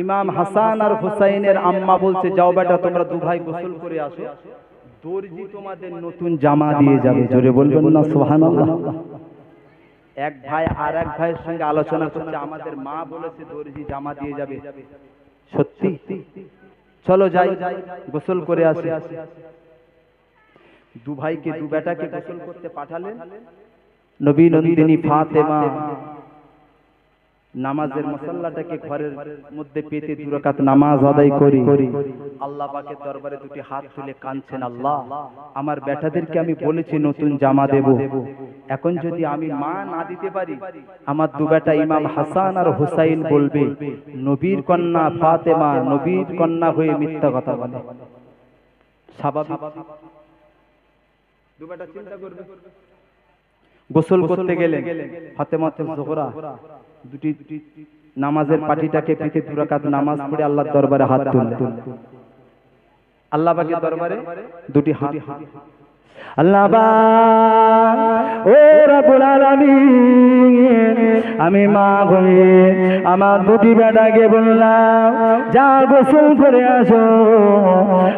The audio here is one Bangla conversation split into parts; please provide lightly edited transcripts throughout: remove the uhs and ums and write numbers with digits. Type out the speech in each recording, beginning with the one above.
ইমাম হাসান আর হুসাইনের আম্মা বলছে, যাও বেটা তোমরা দু ভাই গোসল করে আসো, দর্জি তোমাদের নতুন জামা দিয়ে যাবে। জোরে বলবেন না সুবহানাল্লাহ। এক ভাই আর এক ভাইয়ের সঙ্গে আলোচনা করছে, আমাদের মা বলেছে দর্জি জামা দিয়ে যাবে, সত্যি? চলো যাই, গোসল করে আসি। দু ভাইকে, দু বেটাকে গোসল করতে পাঠালেন। নবী নন্দিনী ফাতেমা নামাজের মুসাল্লাটাকে ঘরের মধ্যে পেতে 2 রাকাত নামাজ আদায় করি আল্লাহ পাকের দরবারে দুটি হাত তুলে কাঁদছেন, আল্লাহ আমার বেটাদেরকে আমি বলেছি নতুন জামা দেব, এখন যদি আমি মা না দিতে পারি, আমার দু বেটা ইমাম হাসান আর হুসাইন বলবে নবীর কন্যা ফাতেমা নবীর কন্যা হয়ে মিথ্যা কথা বলে। স্বাভাবিক, দু বেটা চিন্তা করবে। গোসল করতে গেলেন ফাতেমা জোহরা দুটি নামাজের পাটিটাকে পেতে 2 রাকাত নামাজ পড়ে আল্লাহর দরবারে হাত তুললেন। আল্লাহ পাকের দরবারে দুটি হাত, আল্লাহ পাক ও রব্বুল আলামিন, আমি মা হয়ে আমার দুটি বেটাকে বললাম যা গোসল করে আসো,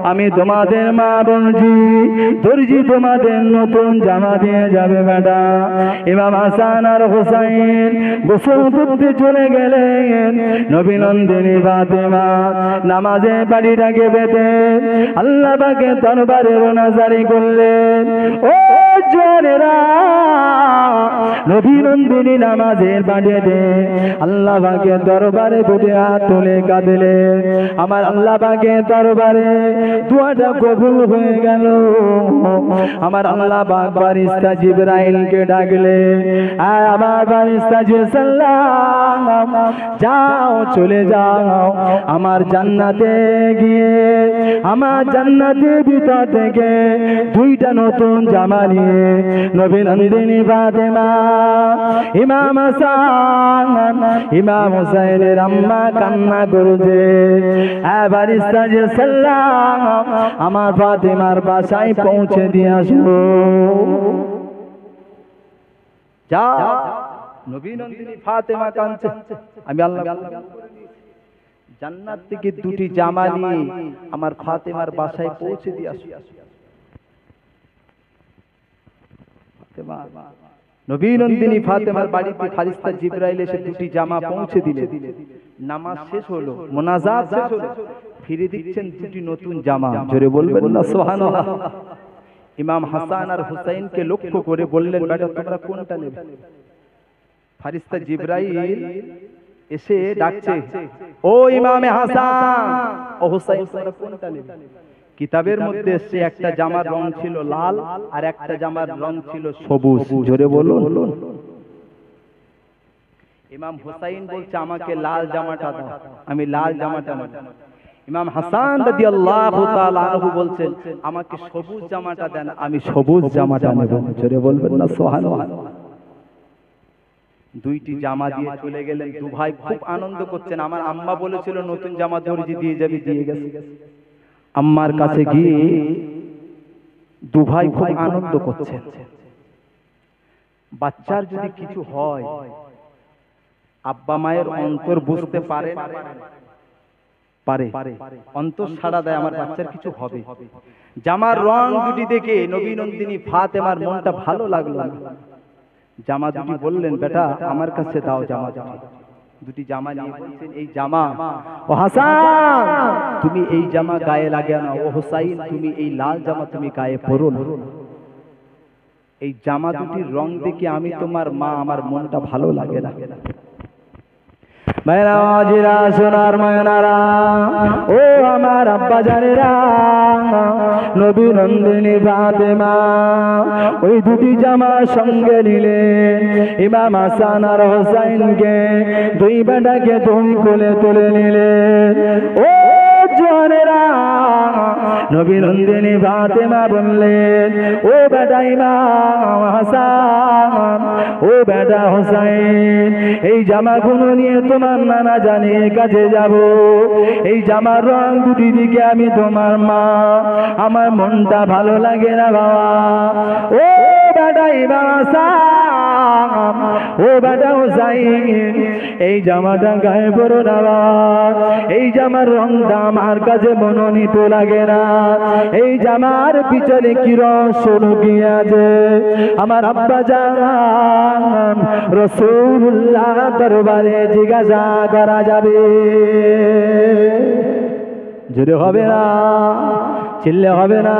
আমি তোমাদের মা বলছি দর্জি তোমাদের নতুন জামা দিয়ে যাবে বেটা। ইমাম হাসান আর হুসাইন গোসল করতে চলে গেলেন। নবী নন্দিনী ফাতেমা নামাজে বাড়িটাকে বেঁধে আল্লাহ পাকের দরবারে রোনাজারি করলেন। ও জোরেরা, নবী নন্দিনী নামাজের বাড়িতে আল্লাহ পাকের দরবারে দুটি হাত তুলে কাঁদলেন। আমার আল্লাহ পাকের দরবারে দুয়াটা কবুল হয়ে গেল। আমার আল্লাহ পাক ফেরেশতা জিবরাইলকে ডাকলেন, আয় আমার ফেরেশতা সাল্লাম, যাও চলে যাও আমার জান্নাতে গিয়ে আমার জান্নাতের ভিতর থেকে 2টা নতুন জামা নিয়ে নবী নন্দিনী ফাতেমা ইমাম হাসান ইমাম হুসাইনের আম্মা কান্না করছে, আয় ফেরেশতা সাল্লাম আমার ফাতেমার বাসায় পৌঁছে দিয়ে আসো। যা, নবী নন্দিনী ফাতেমা কাঁদছে, আমি আল্লাহ জান্নাত থেকে 2টি জামা নিয়ে আমার ফাতেমার বাসায় পৌঁছে দিয়ে আসো। নবী নন্দিনী ফাতেমার বাড়িতে ফেরেশতা জিবরাইল এসে 2টি জামা পৌঁছে দিলেন। নামাজ শেষ হলো, মুনাজাত শেষ হলো, ফিরে দিচ্ছেন 2টি নতুন জামা। জোরে বলবেন না সুবহানাল্লাহ। ইমাম হাসান আর হুসাইনকে লক্ষ্য করে বললেন, বেটা তোমরা কোনটা নেবে? ফেরেশতা জিবরাইল এসে ডাকছে, ও ইমামে হাসান ও হুসাইন তোমরা কোনটা নেবে? কিতাবের মধ্যে এসে একটা জামার রং ছিল লাল আর একটা জামার রং ছিল সবুজ। জোরে বলুন। ইমাম হুসাইন বলছে আমাকে লাল জামাটা দাও, আমি লাল জামাটা নেব। ইমাম হাসান রাদিয়াল্লাহু তাআলা আনহু বলছেন আমাকে সবুজ জামাটা দেন, আমি সবুজ জামাটা নেব। জোরে বলবেন না সুবহানাল্লাহ। 2টি জামা দিয়ে চলে গেলেন। দু ভাই খুব আনন্দ করছেন, আমার আম্মা বলেছিল নতুন জামা দর্জি দিয়ে যাবে, দিয়ে গেছে। আম্মার কাছে গিয়ে দু ভাই খুব আনন্দ করছেন। বাচ্চার যদি কিছু হয় আব্বা মায়ের অন্তর বুঝতে পারে, অন্তর সাড়া দেয় আমার বাচ্চার কিছু হবে। জামার রং দুটি দেখে নবী নন্দিনী ফাতেমার মনটা ভালো লাগলো না। জামা দুটি বললেন, বেটা আমার কাছে দাও জামা। 2টি জামা নিয়ে বলছেন, এই জামা ও হাসান তুমি এই জামা গায়ে লাগিয়ে নাও, ও হুসাইন তুমি এই লাল জামা তুমি গায়ে পরো না। এই জামা দুটির রং দেখে আমি তোমার মা, আমার মনটা ভালো লাগে না। মেরা জিরা সোনার ময়নারা, ও আমার আব্বা জানেরা, নবী নন্দিনী ফাতেমা ওই 2টি জামা সঙ্গে নিলেন। ইমাম হাসান আর হুসাইনকে 2 বেটাকে 2 কোলে তুলে নিলেন। ও জওয়ানেরা, নবী নন্দিনী ফাতেমা বললেন, ও বেটা ইমাম হাসান, ও বেটা হুসাইন, এই জামাগুলো নিয়ে তোমার নানা জানের কাছে যাব। এই জামার রং দুটি দিকে আমি তোমার মা, আমার মনটা ভালো লাগে না বাবা। ও বেটা ইমাম হাসান, ও বেটা হুসাইন, এই জামাটা গায়ে পরো না বাবা। এই জামার রংটা আমার কাছে মনোনীত লাগে না, এই জামার পিছনে কি রহস্য লুকিয়ে আছে। আমার আব্বা জান রাসূলুল্লাহ দরবারে জিজ্ঞাসা করা যাবে, জোরে হবে না, চিল্লে হবে না।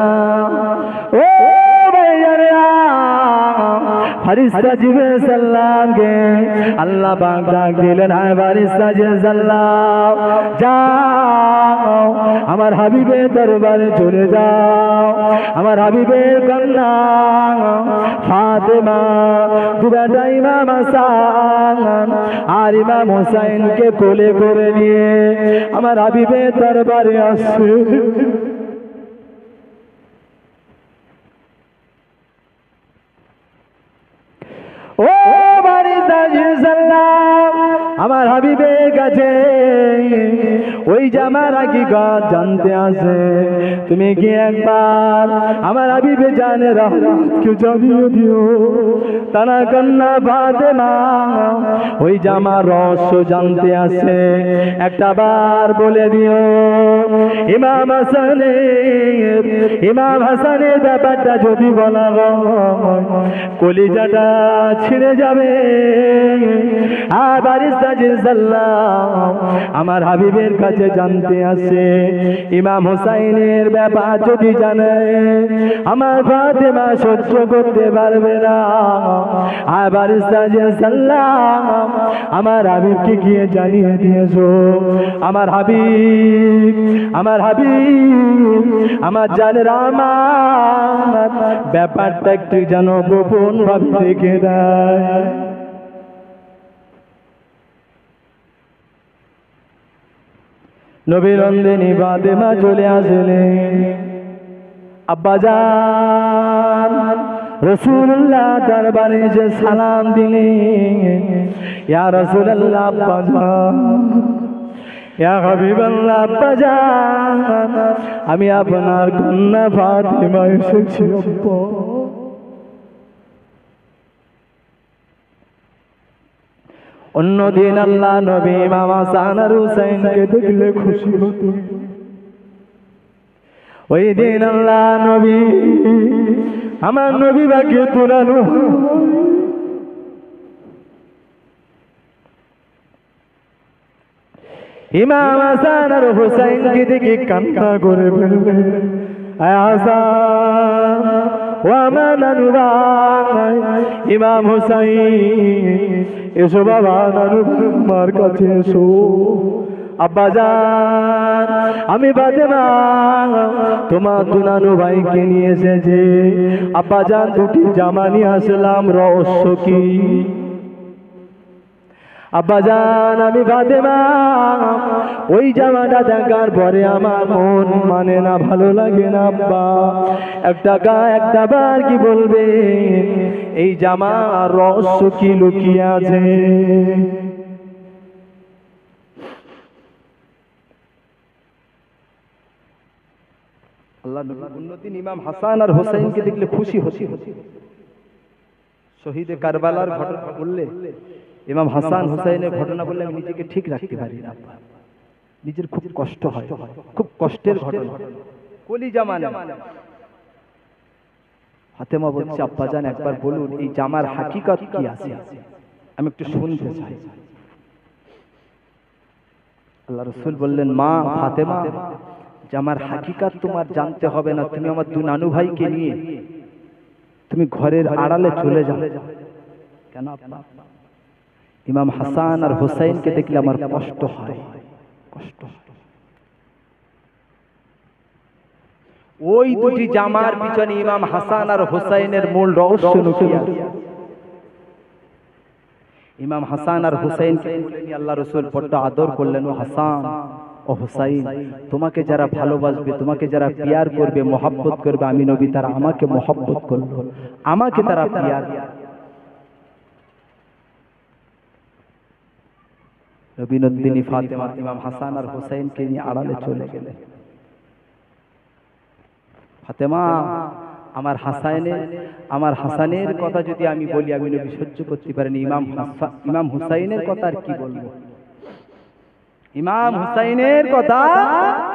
ও ভাইয়ারা, ফেরেশতা জিবরাইল সাল্লামকে আল্লাহ পাক ডাক দিলেন, হ্যাঁ ফেরেশতা জিবরাইল সাল্লাম, যাও আমার হাবিবের দরবারে চলে যাও। আমার হাবিবের কন্যা ফাতেমা দুবেটা ইমাম হাসান আর ইমাম হুসাইনকে কোলে করে নিয়ে আমার হাবিবের দরবারে আসছে। ও ফেরেশতা জিবরাইল সাল্লাম, আমার হাবিবের কাছে ওই জামার হাকিকত জানতে আসে, তুমি কি একবার আমার হাবিবে জানে রাহমাতকে জানিয়ে দিও। তারা কন্যা ফাতেমা ওই জামার রহস্য জানতে আসে, একটা বার বলে দিও। ইমাম হাসানের ব্যাপারটা যদি বলা হয় কলিজাটা ছিঁড়ে যাবে। আর ফেরেশতা জিবরাইল সাল্লাম আমার হাবিবের কাছে জানতে আসে, ইমাম হুসাইনের ব্যাপার যদি জানে আমার ফাতেমা সহ্য করতে পারবে না। আর ফেরেশতা জিবরাইল সাল্লাম আমার হাবিবকে গিয়ে জানিয়ে দিয়েছো, আমার হাবিব আমার জানের আমার ব্যাপারটা একটু যেন গোপন ভাবে রেখে দেয়। নবী নন্দিনী ফাতেমা চলে আসলেন। আব্বাজান রাসূলুল্লাহ দরবারে যে সালাম দিলেন, ইয়া রাসূলুল্লাহ আব্বাজান, ইয়া হাবিবাল্লাহ আব্বাজান, আমি আপনার কন্যা ফাতেমা এসেছি। অন্যদিন আল্লাহ নবী ইমাম হাসান আর হুসাইনকে দেখলে খুশি হতো, ওই দিন আল্লাহ নবী আমার নবী বাকে তোলানো ইমাম হাসান আর হুসাইনকে দেখে কান্না করে ফেলবে। ইমাম হুসাইন এসো বাবা, নানুর কাছে এসো। আব্বাজান আমি ফাতেমা তোমার দু নানু ভাইকে নিয়ে এসেছে। আব্বাজান দুটি জামা নিয়ে আসলাম, রহস্য কি? আব্বাজান আমি ফাতেমা ওই জামাটা দেখার পরে আমার মন মানে না, ভালো লাগে না। আব্বা একটা বার কি বলবে এই জামা রহস্য কি লুকিয়ে আছে? আল্লাহ নবী ইমাম হাসান আর হুসাইনকে দেখলে খুশি হচ্ছে। শহীদে কারবালার ঘটনা বললে, ইমাম হাসান হুসাইনের ঘটনা বললে আমি নিজেকে ঠিক রাখতে পারি না, নিজের খুব কষ্ট হয়, খুব কষ্টের ঘটনা। কলিজা মানে ফাতেমা বলছে, আব্বাজান একবার বলুন এই জামার হাকিকত কি আছে, আমি একটু শুনতে চাই। আল্লাহ রাসূল বললেন, মা ফাতেমা জামার হাকিকত তোমার জানতে হবে না, তুমি আমার দু নানু ভাইকে নিয়ে তুমি ঘরের আড়ালে চলে যাও। কেন? ইমাম হাসান আর হুসাইনকে দেখলে আমার কষ্ট হয়, কষ্ট। ওই দুটি জামার পিছনে ইমাম হাসান আর হুসাইনের মূল রহস্য লুকিয়ে আছে। ইমাম হাসান আর হুসাইনকে আল্লাহ রাসূল বড় আদর করলেন। ও হাসান ও হুসাইন, তোমাকে যারা ভালোবাসবে, তোমাকে যারা পিয়ার করবে, মহব্বত করবে, আমি নবী তারা আমাকে মহব্বত করলো, আমাকে তারা পিয়ার। নবী নন্দিনী ফাতেমা ইমাম হাসান আর হুসাইনকে নিয়ে আড়ালে চলে গেলেন। ফাতেমা আমার হাসানের কথা যদি আমি বলি আমি নবী সহ্য করতে পারিনি, ইমাম হুসাইনের কথা আর কি বলবো। ইমাম হুসাইনের কথা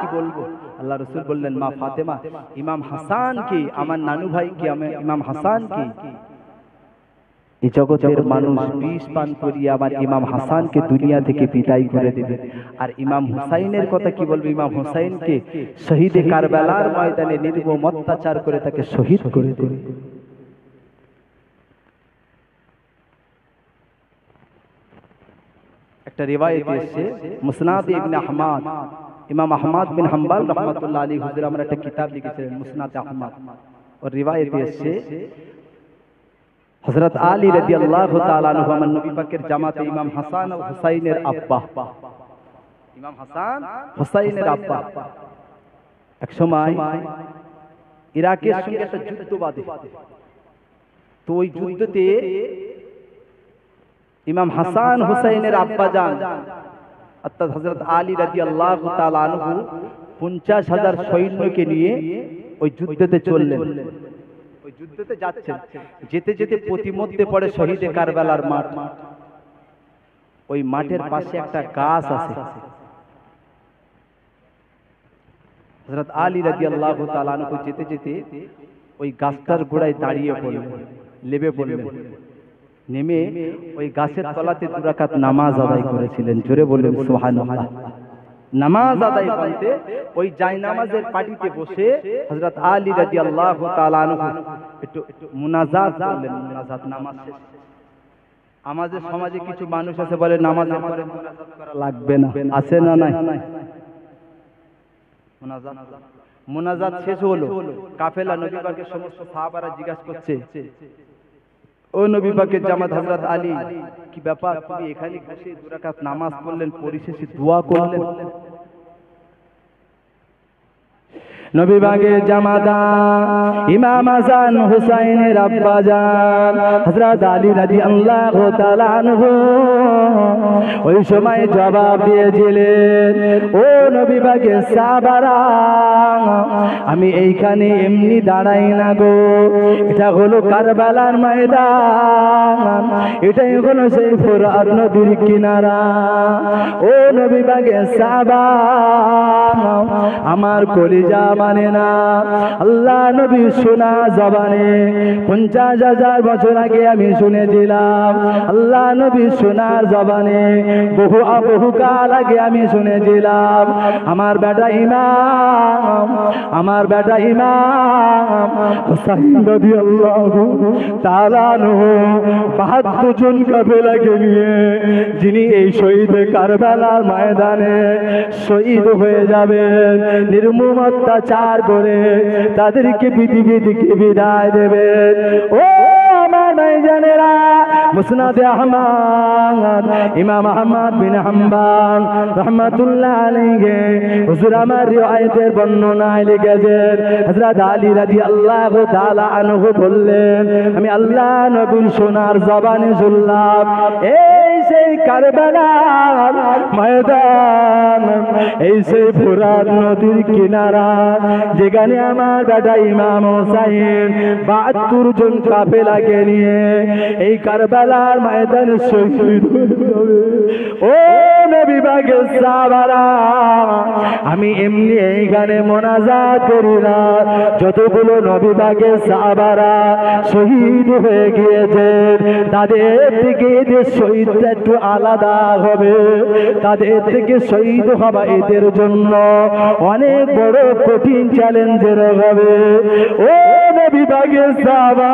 কি বলবো। আল্লাহ রাসূল বললেন, মা ফাতেমা, ইমাম হাসান কি, আমার নানু ভাই কি, ইমাম হাসান কি, এই জগতের মানুষ বিষ পান করিয়ে আমার ইমাম হাসানকে দুনিয়া থেকে বিদায় করে দেবে। আর ইমাম হুসাইনের কথা কি বলবে, ইমাম হুসাইনকে শহীদে কারবালার ময়দানে নির্মম অত্যাচার করে তাকে শহীদ করে দেবে। একটা রিওয়ায়াত এসেছে মুসনাদ ইবনে আহমদ, ইমাম আহমদ বিন হাম্বল রাহমাতুল্লাহ আলাইহি হুজুর আমার একটা কিতাব লিখেছিলেন মুসনাদ আহমদ, और রিওয়ায়াত এসেছে হযরত আলী রাদিয়াল্লাহু তাআলা আনহু আমার নবী পাকের জামাতে ইমাম হাসান ও হুসাইনের আব্বা, ইমাম হাসান হুসাইনের আব্বা এক সময় ইরাকের সঙ্গে একটা যুদ্ধ বাঁধে। তো ওই যুদ্ধতে ইমাম হাসান হুসাইনের আব্বা জান অর্থাৎ হযরত আলী রাদিয়াল্লাহু তাআলা আনহু 50,000 সৈন্যকে নিয়ে ওই যুদ্ধতে চললেন। ওই যুদ্ধতে যাচ্ছেন, যেতে যেতে প্রতিমধ্যে পড়ে শহীদে কারবালার মাঠ। ওই মাঠের পাশে একটা গাছ আছে। হযরত আলী রাদিয়াল্লাহু তাআলা আনহু যেতে যেতে ওই গাছটার গোড়ায় দাঁড়িয়ে পড়লেন, লেবে পড়লেন। নেমে ওই গাছের তলাতে 2 রাকাত নামাজ আদায় করেছিলেন। জোরে বললেন সুবহানাল্লাহ। নামাজ আদায় করতে ওই জায়নামাজের পাটিতে বসে হযরত আলী রাদিয়াল্লাহু তাআলা আনহু একটু মুনাজাত করলেন। মুনাজাত নামাজ শেষে। আমাদের সমাজে কিছু মানুষ আছে বলে নামাজের পরে মুনাজাত করা লাগবে না, আছে না নাই? মুনাজাত শেষ হলো, কাফেলা নবী পাকের সমস্ত সাহাবারা জিজ্ঞাসা করছে, ও নবী পাকের জামাত হযরত আলী, কি ব্যাপার, তুমি এখানে বসে 2 রাকাত নামাজ পড়লেন, পরিশেষে দোয়া করলেন? নবী পাকের জামাতা ইমাম হাসান হুসাইনের আব্বা জান হযরত আলী রাদিয়াল্লাহু তাআলা আনহু ওই সময় জবাব দিয়েছিলেন, ও নবী পাকের সাহাবারা, আমি এইখানে এমনি দাঁড়াই না গো, এটা হলো কারবালার ময়দান, এটাই হলো সেই ফোরাত নদীর কিনারা। ও নবী পাকের সাহাবা, আমার কলিজা মানে না, আল্লাহ নবী শোনা জবানে 50,000 বছর আগে আমি শুনেছিলাম, আল্লাহ নবী শোনার জবানে বহু কাল আগে আমি শুনেছিলাম, আমার বেটা ইমাম হুসাইন রাদিয়াল্লাহু তাআলা আনহু 72 জন কাফেলাকে নিয়ে যিনি এই শহীদে কারবালার ময়দানে শহীদ হয়ে যাবেন, নির্মম অত্যাচার করে তাদেরকে পৃথিবী থেকে বিদায় দেবেন। ও আমার ভাইজানেরা, মুসনাদে আহমদ ইমাম আহমদ বিন হাম্বল রাহমাতুল্লাহ আলাইহি হুজুর আমার রিওয়ায়াতের বর্ণনায় লিখেছেন, হযরত আলী রাদিয়াল্লাহু তাআলা আনহু বললেন, আমি আল্লাহ নবীর সোনার জবানে শুনলাম, এই সেই কারবালার ময়দান, এই সেই ফোরাত নদীর কিনারা, যেখানে আমার বেটা ইমাম হুসাইন 72 জন কাফেলাকে নিয়ে এই কারবালার ময়দানে শহীদ হয়ে যাবে। ও নবী পাকের সাহাবারা, আমি এমনি এইখানে মুনাজাত করি না, যতগুলো নবী পাকের সাহাবারা শহীদ হয়ে গিয়েছেন তাদের থেকে এদের শহীদটা একটু আলাদা হবে, তাদের থেকে শহীদ হওয়া এদের জন্য অনেক বড় কঠিন চ্যালেঞ্জের হবে। ও নবী পাকের সাহাবা,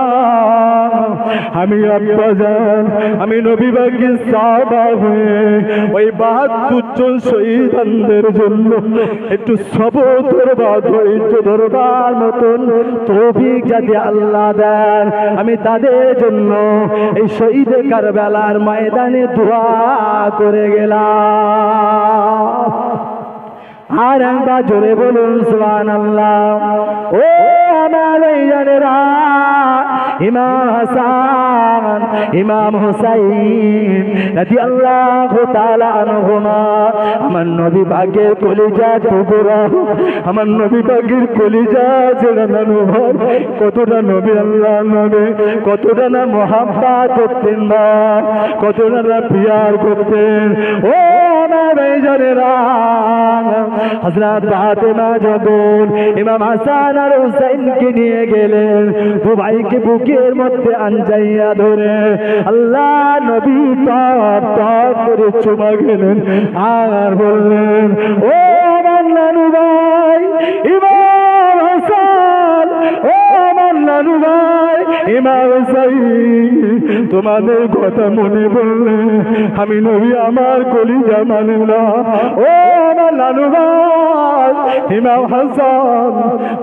আমি আব্বাজান, আমি নবী পাকের সাহাবা হয়ে ওই 72 জন শহীদদের জন্য একটু সবর ধরবার, ধৈর্য ধরবার মতন তৌফিক যাতে আল্লাহ দেন, আমি তাদের জন্য এই শহীদে কারবালার ময়দানে দোয়া করে গেলাম। আর একবার জোরে বলুন সুবহানাল্লাহ। ও আমার ভাইজানেরা, ইমাম হাসান ইমাম হুসাইন রাদিয়াল্লাহু তাআলা আনহুমা আমার নবী পাকের কলিজা টুকরা, আমার নবী পাকের কলিজা জড়ানো ভাই, কতটা নবী আল্লাহ নবী, কতটা না মুহাব্বত করতেন না, কতটা না প্রিয়ার করতেন। ও আমার ভাইজানেরা, হযরত ফাতেমা যখন ইমাম হাসান আর হুসাইনকে নিয়ে গেলেন, তো ভাইকে বুকের মধ্যে আঞ্জাইয়া ধরে আল্লাহ নবী টপ টপ করে চুমা গেলেন আর বললেন, ও আমার নানু ভাই ইমাম হাসান, ও আমার নানু ভাই ইমাম হুসাইন, তোমাদের কথা মনে পড়লে আমি নবী আমার কলিজা মানে না। ও আমার নানু ভাই ইমাম হাসান,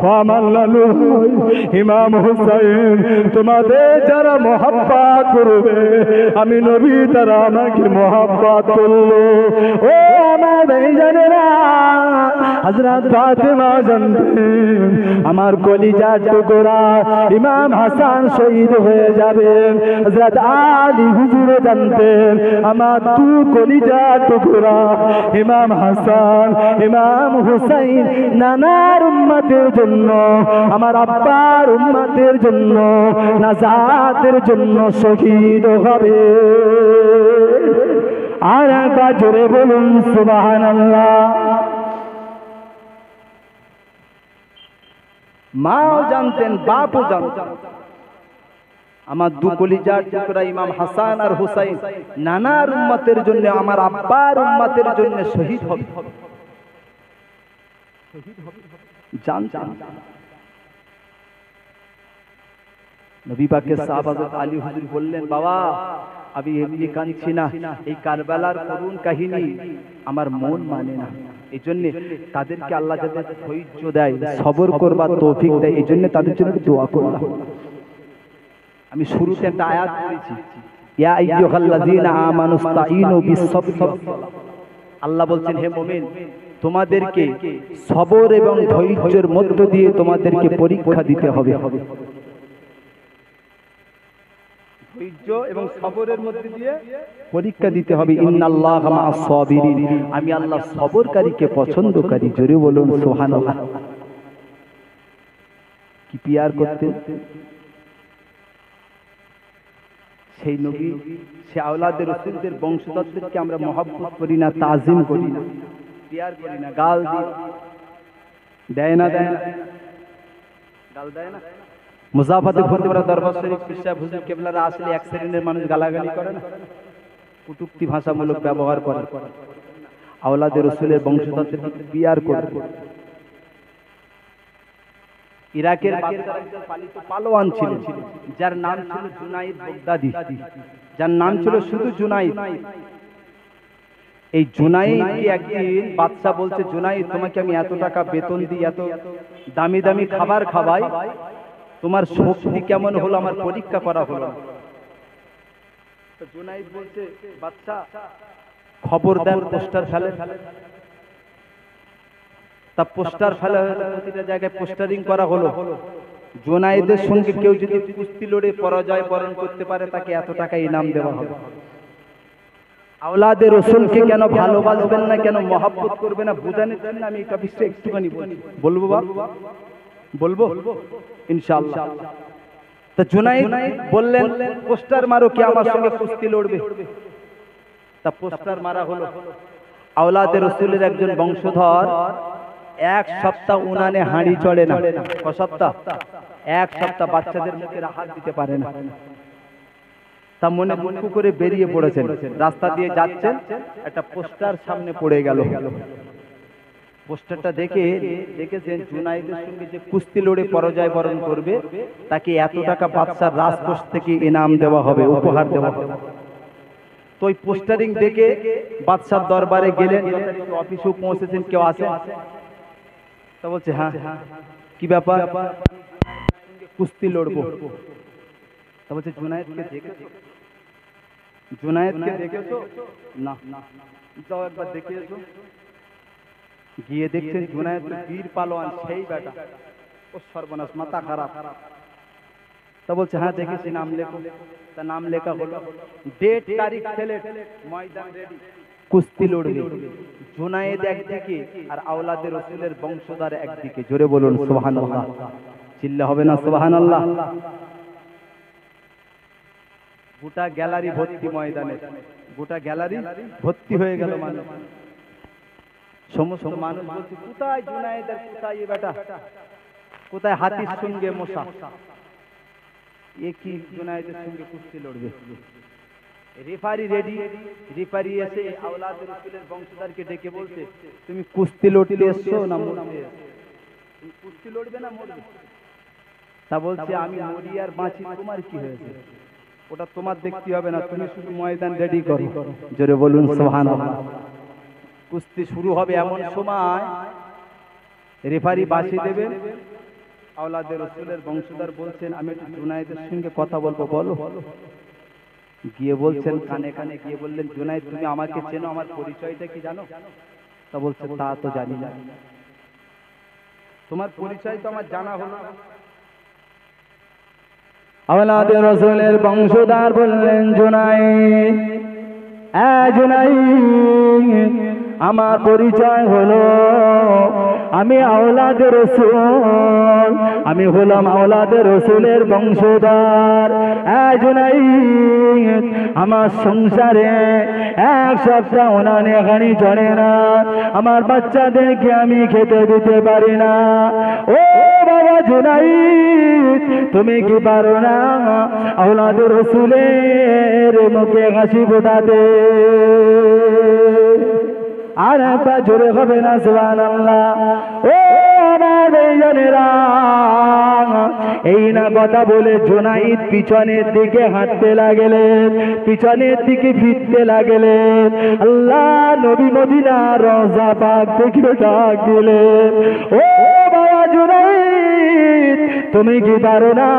ও আমার নানু ভাই ইমাম হুসাইন, তোমাদের যারা মহব্বত করবে আমি নবী তারা আমাকে মহব্বত করলো। ও আমার ভাইজানেরা, হযরত ফাতেমা জানতেন আমার কলিজার টুকরা ইমাম হাসান শহীদ হয়ে যাবেন। হযরত আলী হুজুর জানতেন আমার দু কলিজার টুকরা ইমাম হাসান ইমাম হুসাইন নানার উম্মতের জন্য, আমার আব্বার উম্মতের জন্য, নাজাতের জন্য শহীদ হবে। আর একবার জোরে বলুন সুবহানাল্লাহ। মাও জানতেন, বাপও জানতেন আমার দু কলিজার টুকরা ইমাম হাসান আর হুসাইন নানার উম্মতের জন্য, আমার আব্বার উম্মতের জন্য শহীদ হবে। জানতেন। নবী পাকের সাহাবা হযরত আলী হুজুর বললেন, বাবা আমি এমনি কাঁদছি না, এই কারবালার করুণ কাহিনী আমার মন মানে না, এই জন্য তাদেরকে আল্লাহ যাতে ধৈর্য দেয়, সবর করবার তৌফিক দেয়, এই জন্য তাদের জন্য দোয়া করলাম। আমি শুরুতে একটা আয়াত পড়েছি, ইয়া আইয়ুহাল্লাযীনা আমানুস্তাঈনু বিস-সাবরি ওয়াস-সালাহ। আল্লাহ বলছেন, হে মুমিন তোমাদেরকে সবর এবং ধৈর্যের মধ্য দিয়ে তোমাদেরকে পরীক্ষা দিতে হবে। ধৈর্য এবং সবরের মধ্যে দিয়ে পরীক্ষা দিতে হবে। ইন্নাল্লাহা মা'আস-সাবিরিন, আমি আল্লাহ সবরকারীকে পছন্দকারী। জোরে বলুন সুবহানাল্লাহ। কি পিয়ার করতে সেই নবী, সে আওলাদে রাসূলদের বংশধরদেরকে আমরা মহব্বত করি না, তাজিম করি না, পিয়ার করি না, গাল দিই, দেয় না, দেয় না, গাল দেয় না। মুজাফাতে ফতেপুরা দরবার শরীফ পিসা হুজুর কেবলারা আসলে এক শ্রেণীর মানুষ গালাগালি করে না, কটূক্তি ভাষামূলক ব্যবহার করে, আওলাদে রাসূলের বংশধরদেরকে পিয়ার করে। ইরাকের পালিত পালোয়ান ছিলেন যার নাম ছিল জুনাইদ বাগদাদি, যার নাম ছিল শুধু জুনাইদ। এই জুনাইদকে একদিন বাদশা বলছে, জুনাইদ তোমাকে আমি এত টাকা বেতন দিই, এত দামি দামি খাবার খাওয়াই, তোমার শক্তি কেমন হলো আমার পরীক্ষা করা হলো। জুনাইদ বলছে, বাদশা খবর দেন, পোস্টার ফেলে। তা পোস্টার ফেলা হলো, প্রতিটা জায়গায় পোস্টারিং করা হলো, জুনাইদের সঙ্গে কেউ যদি কুস্তি লড়ে পরাজয় বরণ করতে পারে তাকে এত টাকা ইনাম দেওয়া হবে। আওলাদে রাসূলকে কেন ভালোবাসবেন না, কেন মহব্বত করবে না বোঝানোর জন্য আমি এই টপিকটা একটুখানি বলবো। বাবা বলবো ইনশাআল্লাহ। তা জুনাইদ বললেন, পোস্টার মারো, কে আমার সঙ্গে কুস্তি লড়বে। তা পোস্টার মারা হলো। আওলাদে রাসূলের একজন বংশধর এক সপ্তাহ উনানে হাঁড়ি চড়ে না। ক সপ্তাহ? এক সপ্তাহ বাচ্চাদের মুখে হাত দিতে পারে না। তা মনে দুঃখ করে বেরিয়ে পড়েছেন, রাস্তা দিয়ে যাচ্ছেন, একটা পোস্টার সামনে পড়ে গেল। পোস্টারটা দেখেছেন জুনাইদের সঙ্গে যে কুস্তি লড়ে পরাজয় বরণ করবে তাকে এত টাকা বাদশার রাজকোষ থেকে ইনাম দেওয়া হবে, উপহার দেওয়া হবে। তো ওই পোস্টারিং দেখে বাদশার দরবারে গেলেন, অফিসেও পৌঁছেছেন, কেউ আসে? তা বলছে, হ্যাঁ। কি ব্যাপার? কুস্তি লড়বো। তা বলছে, জুনাইদকে দেখেছো? জুনাইদকে দেখেছো? না। যাও একবার দেখে এসো। গিয়ে দেখছেন জুনাইদ বীর পালোয়ান, সেই বেটা। ও সর্বনাশ, মাথা খারাপ। তা বলছে, হ্যাঁ দেখেছি, নাম লেখো। তা নাম লেখা হলো, ডেট তারিখ সিলেক্ট, ময়দান রেডি, কুস্তি লড়বে। জুনাইদ একদিকে আর আওলাদে রাসূলের বংশধর একদিকে। জোরে বলুন সুবহানাল্লাহ। চিল্লা হবে না সুবহানাল্লাহ? গোটা গ্যালারি ভর্তি ময়দানে। গোটা গ্যালারি ভর্তি হয়ে গেল মানুষ। সমস্ত মানুষ বলছে কোথায় জুনায়েদ আর কোথায় এ বেটা, কোথায় হাতির সঙ্গে মশা, এ কি জুনায়েদের সঙ্গে কুস্তি লড়বে। রেফারি রেডি, রেফারি এসে আওলাদে রাসূলের বংশধরকে ডেকে বলছে তুমি কুস্তি লড়তে এসছো না মরতে এসছো, তুমি কুস্তি লড়বে না মরবে। তা বলছে আমি মরি আর বাঁচি, তোমার কি হয়েছে, ওটা তোমার দেখতে হবে না, তুমি শুধু ময়দান রেডি করো। জোরে বলুন সুবহানাল্লাহ। কুস্তি শুরু হবে এমন সময় রেফারি বাঁশি দেবেন, আওলাদে রাসূলের বংশধর বলছেন আমি একটু জুনায়েদের সঙ্গে কথা বলবো, বলো। গিয়ে বলছেন কানে কানে গিয়ে বললেন জুনায়েদ তুমি আমাকে চেনো, আমার পরিচয়টা কি জানো? তা বলছে তা তো জানি না। তোমার পরিচয় তো আমার জানা হলো। আওলাদে রাসূলের বংশধর বললেন জুনায়েদ, জুনায়েদ আমার পরিচয় হলো আমি আওলাদে রাসূল, আমি হলাম আওলাদে রাসূলের বংশধর। জুনায়েদ আমার সংসারে এক সপ্তাহ উনানে খানি চলে না, আমার বাচ্চাদেরকে আমি খেতে দিতে পারি না। ও বাবা জুনায়েদ তুমি কি পারো না আওলাদে রাসূলের মুখে হাসি ফোটাতে? আর একবার জোরে হবে না সুবহানাল্লাহ। ও আমার ভাইজানেরা, এই না কথা বলে জুনায়েদ পিছনের দিকে হাঁটতে লাগলেন, পিছনের দিকে ফিরতে লাগলেন। আল্লাহ নবী মদিনার রওজা পাক থেকে ডাক দিলেন, ও বাবা জুনায়েদ তুমি কি পারো না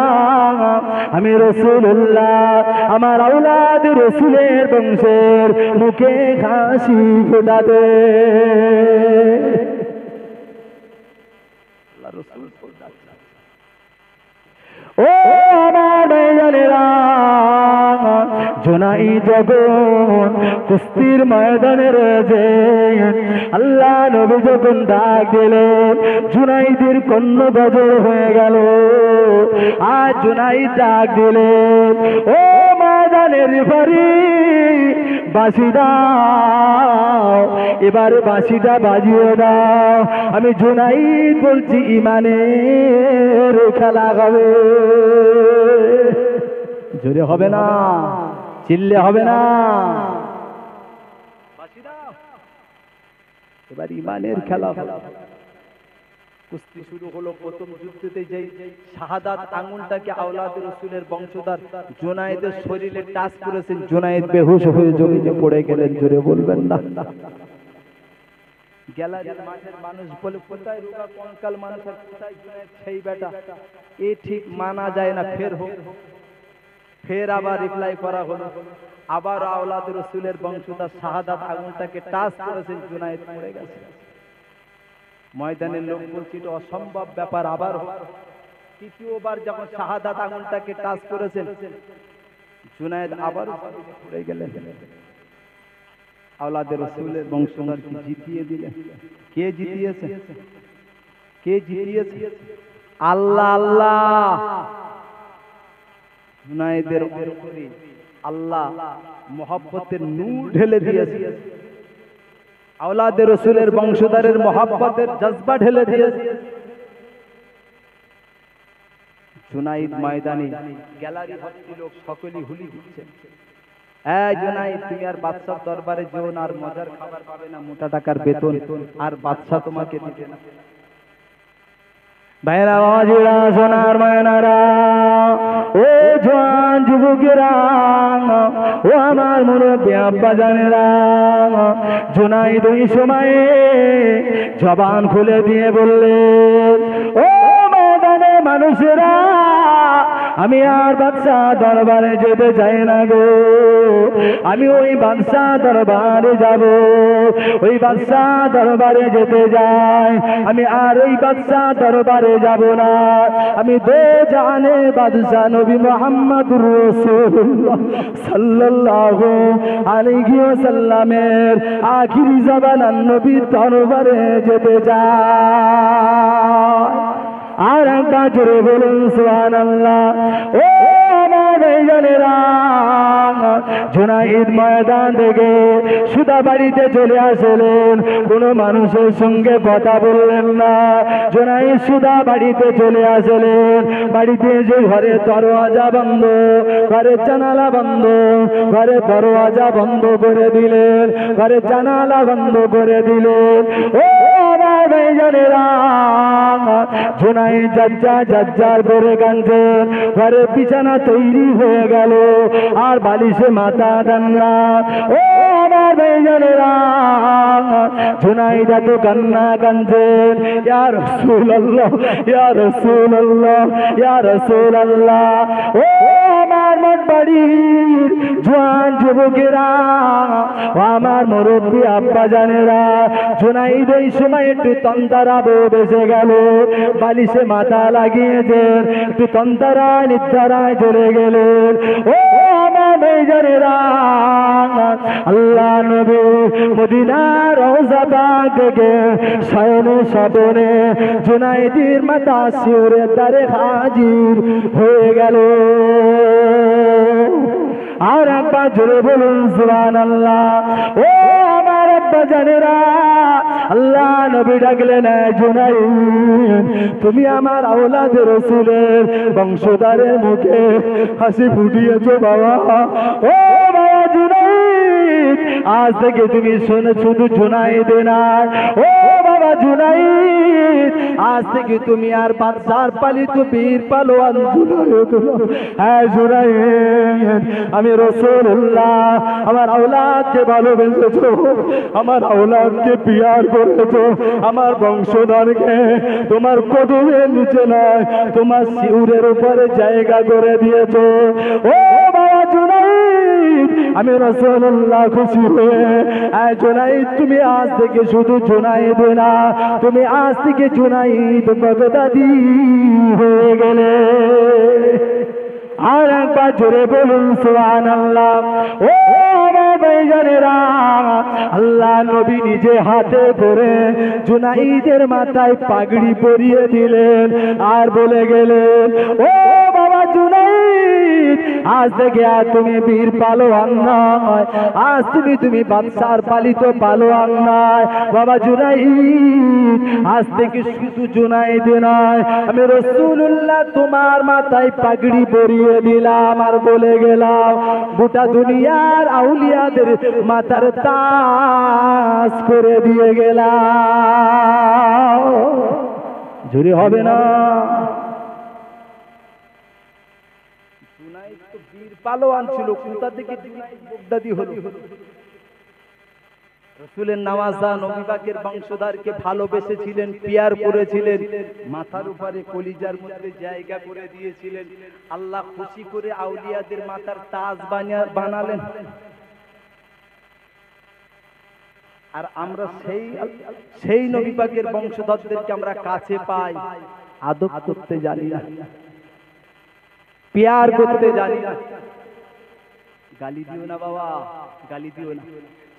আমি রাসূলুল্লাহ আমার আওলাদ রাসূলের বংশের মুখে হাসি ফোটাতে? ও আমার ভাইজানেরা, জুনায়েদ যখন কুস্তির ময়দানে রয়েছে, আল্লাহ নবী যখন ডাক দিলেন, জুনায়েদের কর্ণ বজর হয়ে গেল। আর জুনায়েদ ডাক দিলেন, ও ময়দানের রেফারি বাঁশি দাও, এবারে বাঁশিটা বাজিয়ে দাও। আমি জুনায়েদ বলছি ইমানের খেলা হবে। জোরে হবে না, চিল্লে হবে না, বাঁশি দাও, এবার ইমানের খেলা হবে। কুস্তি শুরু হলো। প্রথম যুদ্ধতে যেই শাহাদাত আঙ্গুলটাকে আওলাদে রাসূলের বংশধর জুনায়েদের শরীরে টাচ করেছেন, জুনায়েদ বেহুশ হয়ে জমিনে পড়ে গেলেন। জোরে বলবেন না। গ্যালারির মাঠের মানুষ বলে কোথায় রোগা কঙ্কাল মানুষ আর কোথায় জুনায়েদ সেই বেটা, এ ঠিক মানা যায় না। ফের আবার রিপ্লাই করা হলো, আবার আওলাদে রাসূলের বংশধর শাহাদাত আঙ্গুলটাকে টাচ করেছেন, জুনায়েদ পড়ে গেছে। ময়দানের লোক বলছে এটা অসম্ভব ব্যাপার। আবার তৃতীয়বার যখন শাহাদাত আঙ্গুলটাকে টাচ করেছেন, জুনায়েদ আবার পড়ে গেলেন। আওলাদে রাসূলের বংশধর কি জিতিয়ে দিলেন? কে জিতিয়েছে? কে জিতিয়েছে? আল্লাহ। আল্লাহ জুনায়েদের উপরে আল্লাহ মহব্বতের নূর ঢেলে দিয়েছে, আওলাদে রাসূলের বংশধরের মহব্বতের জজবা ঢেলে দিয়েছে। জুনায়েদ ময়দানে গ্যালারি ভর্তি লোক, সকলেই হুলি দিচ্ছেন, জুনায়েদ তুমি আর বাদশার দরবারে যেও না, আর মজার খাবার পাবে না, মোটা টাকার বেতন আর বাদশা তোমাকে দিবে না। ভাইরা বাবাজিরা, সোনার ময়নারা, ও জওয়ান যুবকেরা, ও আমার মুরব্বি আব্বা জানেরা, জুনায়েদ ওই সময়ে জবান খুলে দিয়ে বললেন, ও ময়দানে মানুষেরা, আমি আর বাদশা দরবারে যেতে চাই না গো, আমি ওই বাদশা দরবারে যাব। ওই বাদশা দরবারে যেতে যাই, আমি আর ওই বাদশা দরবারে যাব না। আমি দো জানে বাদশা নবী মুহাম্মদুর রাসূলুল্লাহ সাল্লাল্লাহু আলাইহি ওয়াসাল্লামের আখিরি জামানার নবীর দরবারে যেতে চাই। আর একটা জোরে বলুন সুবহানাল্লাহ। ও আমার ভাইজানেরা, জুনাইদ ময়দান থেকে সুদা বাড়িতে চলে আসলেন, কোনো মানুষের সঙ্গে কথা বললেন না। জুনাইদ সুদা বাড়িতে চলে আসলেন, বাড়িতে যে ঘরের দরওয়াজা বন্ধ, ঘরের জানালা বন্ধ, ঘরের দরওয়াজা বন্ধ করে দিলেন, ঘরের জানালা বন্ধ করে দিলেন। ও আমার ভাইজানেরা, জুনাইদ যাজ্জার করে কাঁদছেন, ঘরের বিছানা তৈরি হয়ে গেল আর বালিশে মাথা দেন না। ও আমার ভাইজানেরা, জুনাইদ এত কান্না কাঁদছেন, ইয়া রাসূলুল্লাহ, ইয়া রাসূলুল্লাহ, ইয়া রাসূলুল্লাহ। ও আমার মঠ বাড়ির জওয়ান যুবকেরা, আমার মুরব্বী আব্বা জানেরা, জুনাইদ এই সময় একটু তন্তারাবো বেসে গেল, বালিশে মাথা লাগিয়েছেন, একটু তন্তারায় নিদ্রায় চলে গেলেন। ও আমার ভাইজানেরা, আল্লাহ নবী মদিনার রওজা পাক থেকে শয়নে স্বপনে জুনাইদের মাথা শিওরের দ্বারে হাজির হয়ে গেল। আর একবার জোরে বলুন সুবহানাল্লাহ। ও আমার আব্বা জানেরা, আল্লাহ নবী ডাকলেন, জুনাইদ তুমি আমার আওলাদ রাসূলের বংশধরের মুখে হাসি ফুটিয়েছো বাবা। ও বাবা জুনাইদ, আজ থেকে তুমি শুধু জুনাইদ না, ও বাবা জুনাইদ, আজ থেকে তুমি আর বাদশার পালিত বীর পালোয়ান জুনাইদ। হ্যাঁ জুনাইদ, আমি রাসূলুল্লাহ আমার আওলাদকে ভালোবেসেছো, আমার আওলাদকে পিয়ার করেছো, আমার বংশধরকে তোমার কদমের নিচে নয় তোমার শিউরের উপরে জায়গা করে দিয়েছো। ও বাবা জুনাইদ, আমি রাসূলুল্লাহ খুশি হয়ে, জুনাইদ তুমি আজ থেকে শুধু জুনাইদ না, তুমি আজ থেকে জুনাইদ বাগদাদি হয়ে গেলে। আর একবার জোরে বলুন সুবহানাল্লাহ। ও আমার ভাইজানেরা, আল্লাহ নবী নিজে হাতে করে জুনাইদের মাথায় পাগড়ি পরিয়ে দিলেন আর বলে গেলেন, ও বাবা জুনাইদ, আজ থেকে আর তুমি বীর পালোয়ান নয়, আজ তুমি বাদশার পালিত পালোয়ান নয় বাবা জুনাইদ, আজ থেকে শুধু জুনাইদ নয়, আমি রাসূলুল্লাহ তোমার মাথায় পাগড়ি পরিয়ে দিলাম আর বলে গেলাম গোটা দুনিয়ার আউলিয়াদের মাথার তাজ করে দিয়ে গেলাম। জোরে হবে না? জুনাইদ তো বীর পালোয়ান ছিল, কোথা থেকে জুনাইদ বাগদাদি হলো? রাসূলের নওয়াজা নবী পাকের বংশধরকে ভালোবেসেছিলেন, পিয়ার করেছিলেন, মাথার উপরে কলিজার মধ্যে জায়গা করে দিয়েছিলেন। আল্লাহ খুশি করে আউলিয়াদের মাথার তাজ বানালেন। আর আমরা সেই নবী পাকের বংশধরদেরকে আমরা কাছে পাই, আদব করতে জানি না, পিয়ার করতে জানি না। গালি দিও না বাবা, গালি দিও না।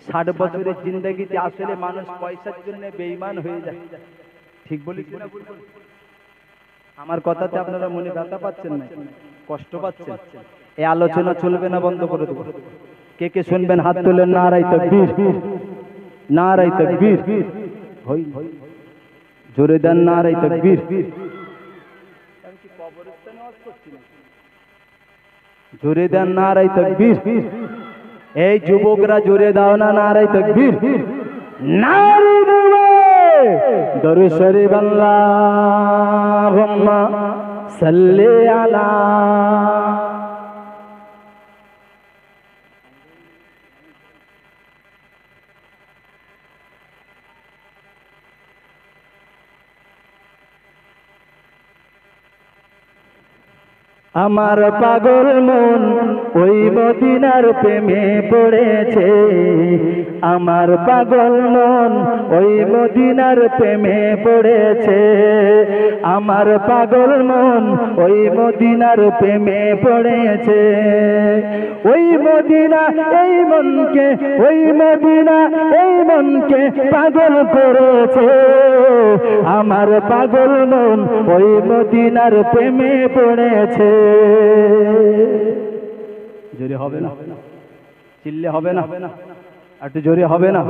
60 বছরের জিন্দেগিতে আসলে মানুষ পয়সার জন্য বেঈমান হয়ে যায়। ঠিক বলেছি না? আমার কথাতে আপনারা মনে ব্যথা পাচ্ছেন না, কষ্ট পাচ্ছেন? এই আলোচনা চলবে না, বন্ধ করে দেব। কে কে শুনবেন হাত তোলেন। নারায়ে তাকবীর, নারায়ে তাকবীর, হই জোরে দেন নারায়ে তাকবীর। আমি কি কবরস্থানে ওয়াজ করছি না? জোরে দেন নারায়ে তাকবীর। এই যুবকরা জোরে দাও না নারায়ে তাকবীর। নারে দিবে দরুদ শরীফ, আল্লাহুম্মা সাল্লি আলা। আমার পাগল মন ওই মদিনার প্রেমে পড়েছে, আমার পাগল মন ওই মদিনার প্রেমে পড়েছে, আমার পাগল মন ওই মদিনার প্রেমে পড়েছে। ওই মদিনা এই মনকে, ওই মদিনা এই মনকে পাগল করেছে, আমার পাগল মন ওই মদিনার প্রেমে পড়েছে। জোরে হবে না, চিল্লে হবে না, একটু জোরে হবে না।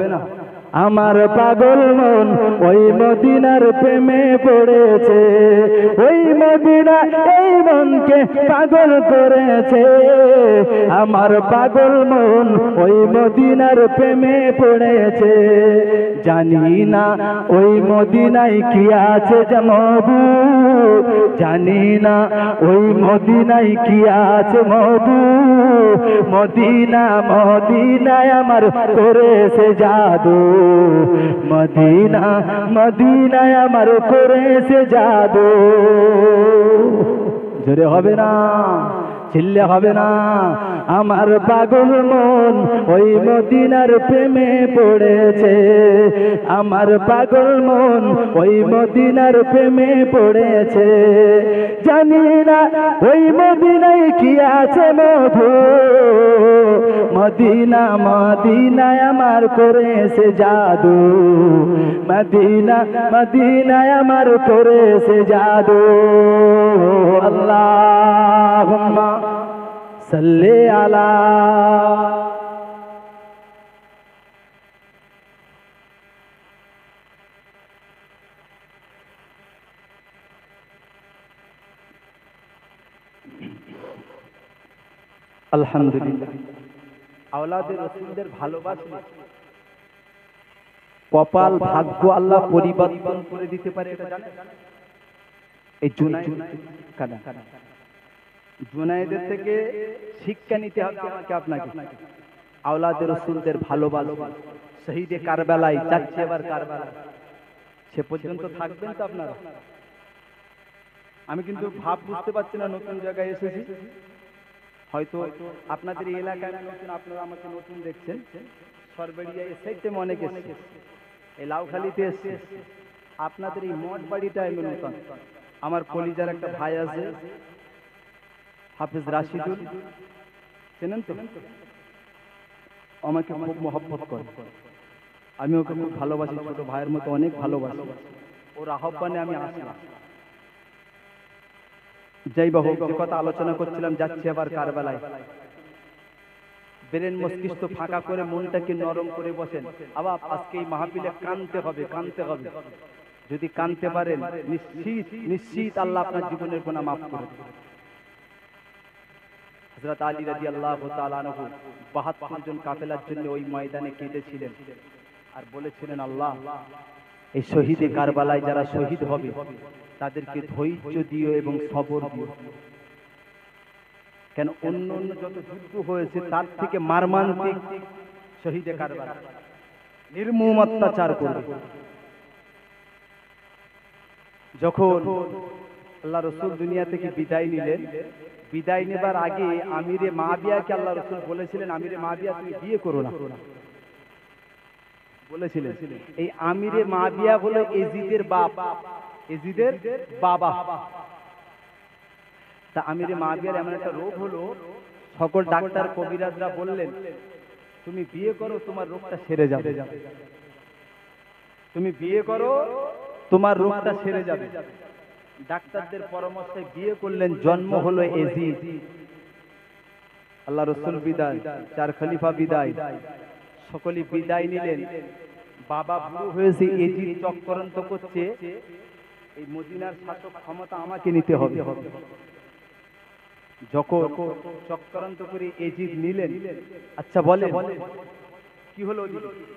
আমার পাগল মন ওই মদিনার প্রেমে পড়েছে, ওই মদিনা এই মনকে পাগল করেছে। আমার পাগল মন ওই মদিনার প্রেমে পড়েছে। জানি না ওই মদিনায় কি আছে যে মধু, জানি না ওই মদিনায় কি আছে মধু। মদিনা মদিনায় আমার করেছে জাদু, মদিনা মদিনায় আমার করেছে জাদু। জোরে হবে না, চিল্লে হবে না। আমার পাগল মন ওই মদিনার প্রেমে পড়েছে, আমার পাগল মন ওই মদিনার প্রেমে পড়েছে। জানি না ওই মদিনায় কি আছে মধু, মদিনা মদিনায় আমার করেছে জাদু, মদিনা মদিনায় আমার করেছে জাদু। আল্লাহুম্মা সাল্লি আলা। আলহামদুলিল্লাহ, আওলাদে রাসূলদের ভালোবাসলে কপাল ভাগ্য আল্লাহ পরিবর্তন করে দিতে পারে, এটা জানেন? এই জুনায়েদের থেকে শিক্ষা নিতে হবে আমাকে আপনাকে। আওলাদে রাসূলদের ভালোবাসা, শহীদে কারবালায় যাচ্ছে এবার কারবালা, সে পর্যন্ত থাকবেন তো আপনারা? আমি কিন্তু ভাব বুঝতে পারছি না, নতুন জায়গায় এসেছি, হয়তো আপনাদের এই এলাকায় নতুন, আপনারা আমাকে নতুন দেখছেন। সরবেড়িয়া এসেছে, অনেক এসেছে, এই লাউখালিতে এসছে, আপনাদের এই মঠ বাড়িটা আমি নতুন। আমার কলিজার একটা ভাই আছে হাফেজ রাশিদুল, চেনেন তো? আমাকে খুব মহব্বত করে, আমি ওকে খুব ভালোবাসি, ছোট ভাইয়ের মতো অনেক ভালোবাসি। ওর আহ্বানে আমি আসলাম। যাই বাহু, যে কথা আলোচনা করছিলাম, যাচ্ছে আবার কারবালায়। ব্রেন মস্তিষ্ক ফাঁকা করে মনটাকে নরম করে বসেন। আবার আজকে এই মাহফিলে কানতে হবে, কানতে হবে। যদি কানতে পারেন, নিশ্চিত নিশ্চিত আল্লাহ আপনার জীবনের গুনাহ মাফ করে দেবেন। হযরত আলী রাদিয়াল্লাহু তাআলা আনহু ৭২ জন কাফেলার জন্য ওই ময়দানে কেঁদেছিলেন আর বলেছিলেন, আল্লাহ এই শহীদে কারবালায় যারা শহীদ হবে তাদেরকে ধৈর্য দিও এবং সবর দিও। কেন অন্য অন্য যত যুদ্ধ হয়েছে তার থেকে মারমান্তিক শহীদে কারবালা, নির্মম অত্যাচার করবে। যখন আল্লাহ রাসূল দুনিয়া থেকে বিদায় নিলেন, বিদায় নেবার আগে আমিরে মাবিয়াকে আল্লাহ রাসূল বলেছিলেন, আমিরে মাবিয়া তুমি বিয়ে করো না বলেছিলেন। এই আমিরে মাবিয়া হলো এজিদের বাপ, এজিদের বাবা। তা আমিরে মাবিয়ার এমন একটা রোগ হলো, সকল ডাক্তার কবিরাজরা বললেন তুমি বিয়ে করো, তোমার রোগটা সেরে যাবে, তুমি বিয়ে করো, তোমার রোগটা সেরে যাবে। ডাক্তারদের পরামর্শে বিয়ে করলেন, জন্ম হলো এজিদ। আল্লাহ রাসূল বিদায়, চার খলিফা বিদায়, সকলে বিদায় নিলেন। বাবা বুড়ো হয়েছে, এজিদ চক্রান্ত করছে, এই মদিনার শাসক ক্ষমতা আমাকে নিতে হবে। যখন চক্রান্ত করে এজিদ নিলেন, আচ্ছা বলে কি হলো?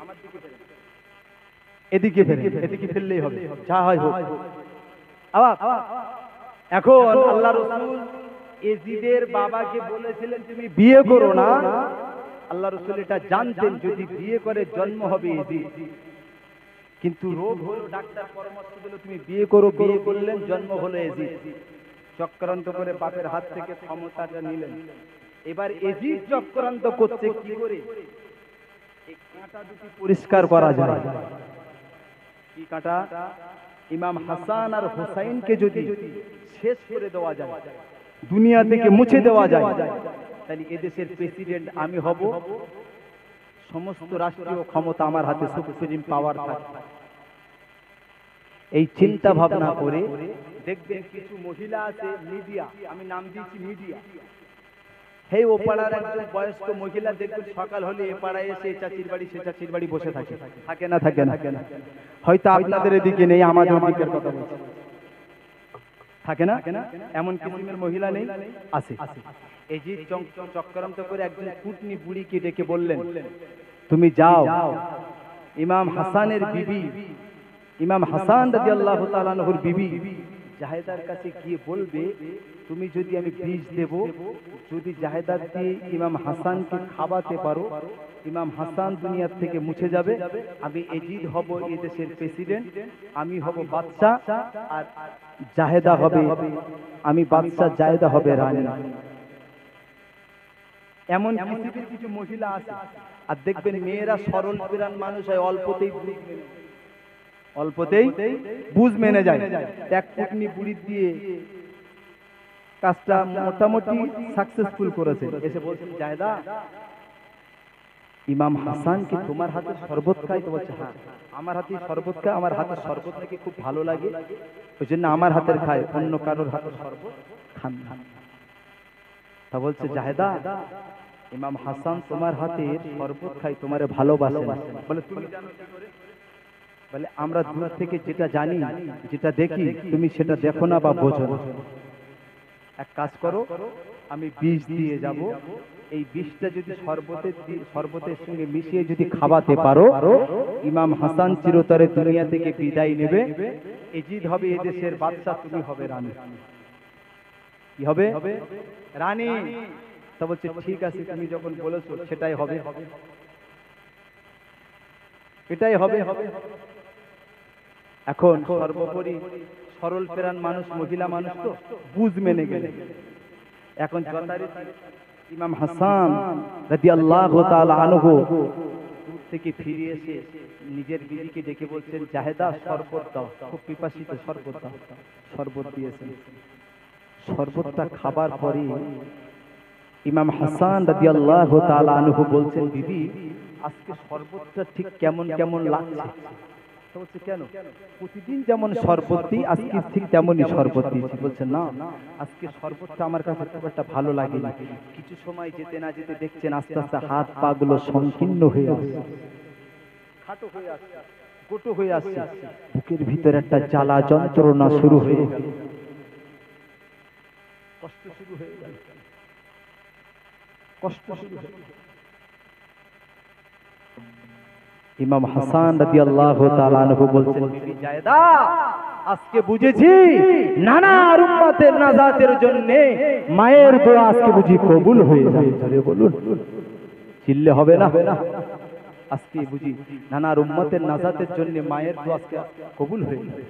আমার দিকে ফেলেন, এদিকে ফেলেন, এদিকে ফেললেই হবে, যা হয় হোক। এখন আল্লাহ রাসূল এজিদের বাবাকে বলেছিলেন তুমি বিয়ে করো না। আল্লাহ রাসূল এটা জানতেন, যদি বিয়ে করে জন্ম হবে এজিদ, কিন্তু রোগ হলো, ডাক্তার পরামর্শ দিল তুমি বিয়ে করো, বিয়ে করলেন, জন্ম হলো এজিদ। চক্রান্ত করে বাপের হাত থেকে ক্ষমতাটা নিলেন। এবার এজিদ চক্রান্ত করছে কি করে? এই কাঁটা দুটি পরিষ্কার করা যায়। কি কাঁটা? ইমাম হাসান আর হুসাইনকে যদি শেষ করে দেওয়া যায়, দুনিয়া থেকে মুছে দেওয়া যায়, তাহলে এদেশের প্রেসিডেন্ট আমি হব, সমস্ত রাষ্ট্রীয় ক্ষমতা আমার হাতে, সুপ্রিম পাওয়ার থাকবে। এই চিন্তা ভাবনা করে দেখবেন কিছু মহিলা আছে, মিডিয়া, আমি নাম দিয়েছি মিডিয়া, হে ও পাড়ার একজন বয়স্ক মহিলা দেখবেন সকাল হলে এ পাড়ায় এসে চাচির বাড়ি সে চাচির বাড়ি বসে থাকে, থাকে না? থাকে না? হয়তো আপনাদের এদিকে নেই, আমাদের দিকের কথা বলছি, থাকে না? এমন কিসিমের মহিলা নেই? আছে। এই যে চক্রান্ত করে একজন কুটনি বুড়িকে ডেকে বললেন, তুমি যাও ইমাম হাসানের বিবি, ইমাম হাসান রাদিয়াল্লাহু তাআলা আনহুর বিবি জাহেদার কাছে গিয়ে বলবে, তুমি যদি আমি বীজ দেব, যদি জাহেদার দিয়ে ইমাম হাসানকে খাওয়াতে পারো, ইমাম হাসান দুনিয়ার থেকে মুছে যাবে, আমি এজিদ হব এই দেশের প্রেসিডেন্ট, আমি হব বাদশা, আর জাহেদা হবে, আমি বাদশা, জাহেদা হবে রানী। এমন কিছু মহিলা আছে, আর দেখবেন মেয়েরা সরল প্রাণ মানুষ হয়, অল্পতেই বুঝ মেনে যায়। এক কুটনি বুড়ি দিয়ে কাজটা মোটামুটি সাকসেসফুল করেছে, এসে বলছেন, জাহেদা ইমাম হাসান কি তোমার হাতে শরবত খায়? তো বলছে, হ্যাঁ আমার হাতে শরবত খায়, আমার হাতের শরবত নাকি খুব ভালো লাগে, ওই জন্য আমার হাতের খায়, অন্য কারোর হাতের শরবত খান না। তা বলছে, জাহেদা ইমাম হাসান তোমার হাতের শরবত খায়, তোমারে ভালোবাসে। বলে, তুমি জানো কি করে? বলে, আমরা দূর থেকে যেটা জানি, যেটা দেখি, তুমি সেটা দেখো না বা বোঝো না। এক কাজ করো, আমি বিষ দিয়ে যাব, এই বিষটা যদি শরবতের সঙ্গে মিশিয়ে যদি খাওয়াতে পারো, ইমাম হাসান চিরতরে দুনিয়া থেকে বিদায় নেবে, এজিদ হবে এদেশের বাদশা, তুমি হবে রানী। কি হবে? রানী। তা বলছে, ঠিক আছে, তুমি যখন বলেছো সেটাই হবে, এটাই হবে। এখন সর্বোপরি সরল প্রাণ মানুষ, মহিলা মানুষ তো বুঝ মেনে গেলে, এখন যথারীতি ইমাম হাসান রাদিয়াল্লাহু তাআলা আনহু দূর থেকে ফিরে এসে নিজের বিবিকে ডেকে বলছেন, জাহেদা শরবত দাও, খুব পিপাসিত, শরবত দাও। শরবত দিয়েছেন। শরবতটা খাবার পরে ইমাম হাসান রাদিয়াল্লাহু তাআলা আনহু বলছেন, বিবি আজকে শরবতটা ঠিক কেমন কেমন লাগছে? বলছে, কেন? প্রতিদিন যেমন শরবত দিই, আজকে ঠিক তেমনই শরবত দিয়েছি। বলছে, না আজকে শরবতটা আমার কাছে খুব একটা ভালো লাগে না। কিছু সময় যেতে না যেতে দেখছেন আস্তে আস্তে হাত পা গুলো সংকীর্ণ হয়ে আসছে, খাটো হয়ে আসছে, গোটো হয়ে আসছে, বুকের ভিতরে একটা জ্বালা যন্ত্রণা শুরু হয়ে গেল, কষ্ট শুরু হয়ে গেল, কষ্ট শুরু হয়ে গেল। ইমাম হাসান রাদিয়াল্লাহু তাআলা আনহু বলছেন, বিবি জায়েদা আজকে বুঝেছি নানার উম্মতের নাজাতের জন্য মায়ের দোয়া আজকে বুঝি কবুল হয়ে যাবে। জোরে বলুন, চিল্লে হবে না? আজকে বুঝি নানার উম্মতের নাজাতের জন্য মায়ের দোয়া আজকে কবুল হয়ে যাবে।